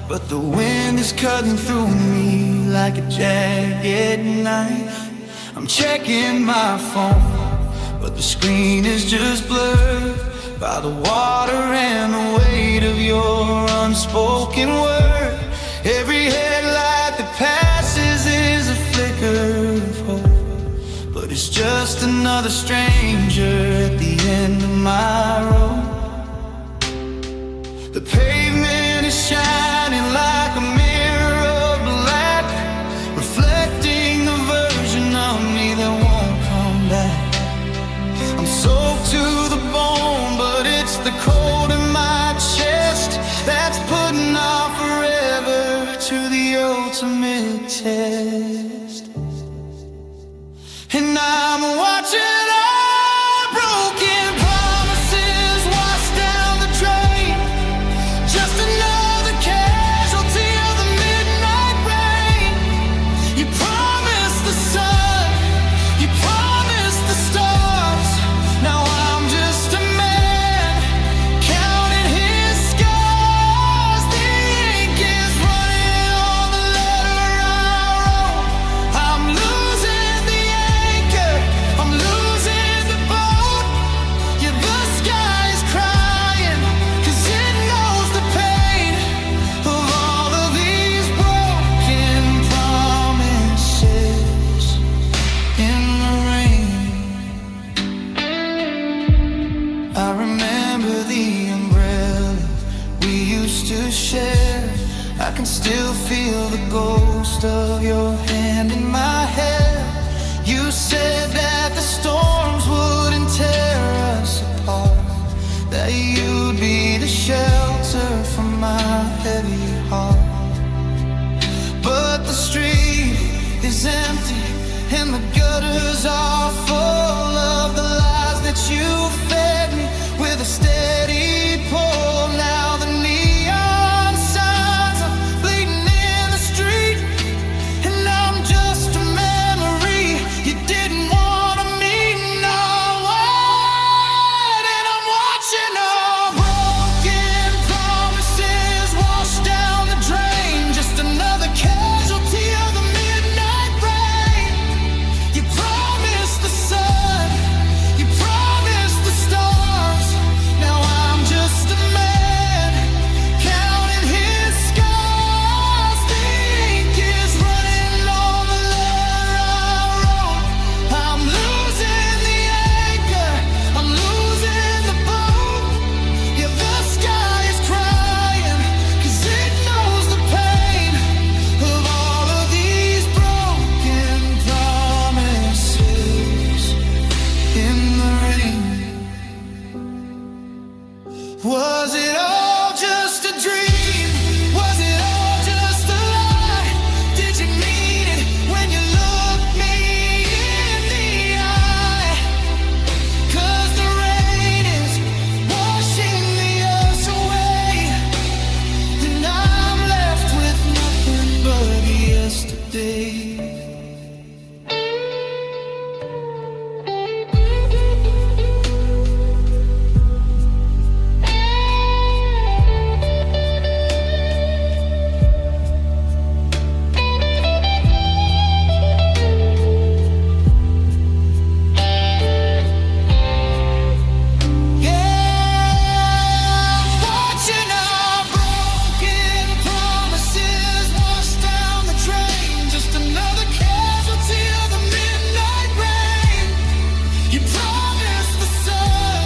but the wind is cutting through me like a jagged knife. I'm checking my phone, but the screen is just blurred by the water and the weight of your unspoken word. Every headlight that passes is a flicker of hope, but it's just another stranger at the end of my road. The pavement is shining like a mirror of black, reflecting the version of me that won't come back. I'm soaked to the bone, but it's the cold in my chest that's putting off forever to the ultimate test. And I'm watching our broken promises share. I can still feel the ghost of your hand in my hair. You said that the storms wouldn't tear us apart, that you'd be the shelter from my heavy heart. But the street is empty and the gutters are full of the lies that you fed me with a steady pull. Now the neon signs are bleeding in the street, and I'm just a memory you didn't want to meet. Now and I'm watching our broken promises wash down the drain. Just another casualty of the midnight rain. You promised the sun, you promised the stars. Now I'm just a man counting his scars. The ink is running on the letter I wrote. I'm losing the anchor, I'm losing the boat. Yeah, the sky is crying, 'cause it knows the pain of all of these broken promises in the rain. Was it all just a dream? Was it all just a lie? Did you mean it when you looked me in the eye? 'Cause the rain is washing the us away, and I'm left with nothing but yesterday. Watching our broken promises wash down the drain. Just another casualty of the midnight rain. You promised the sun,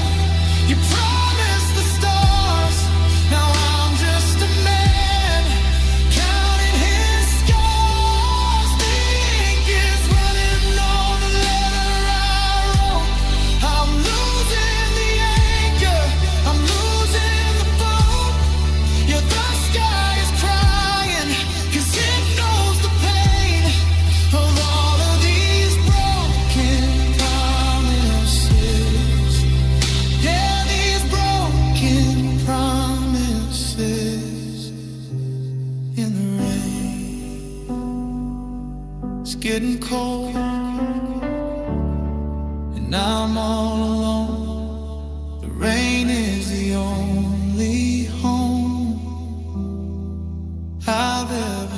you promised the stars. Now I'm just a man counting his scars. The ink is running on the letter I wrote. I'm losing the anchor, I'm losing the boat. Yeah, the sky is crying, 'cause it knows the pain of all of these broken promises. Yeah, these broken promises in the rain. It's getting cold, and I'm all alone. The rain is the only home I've ever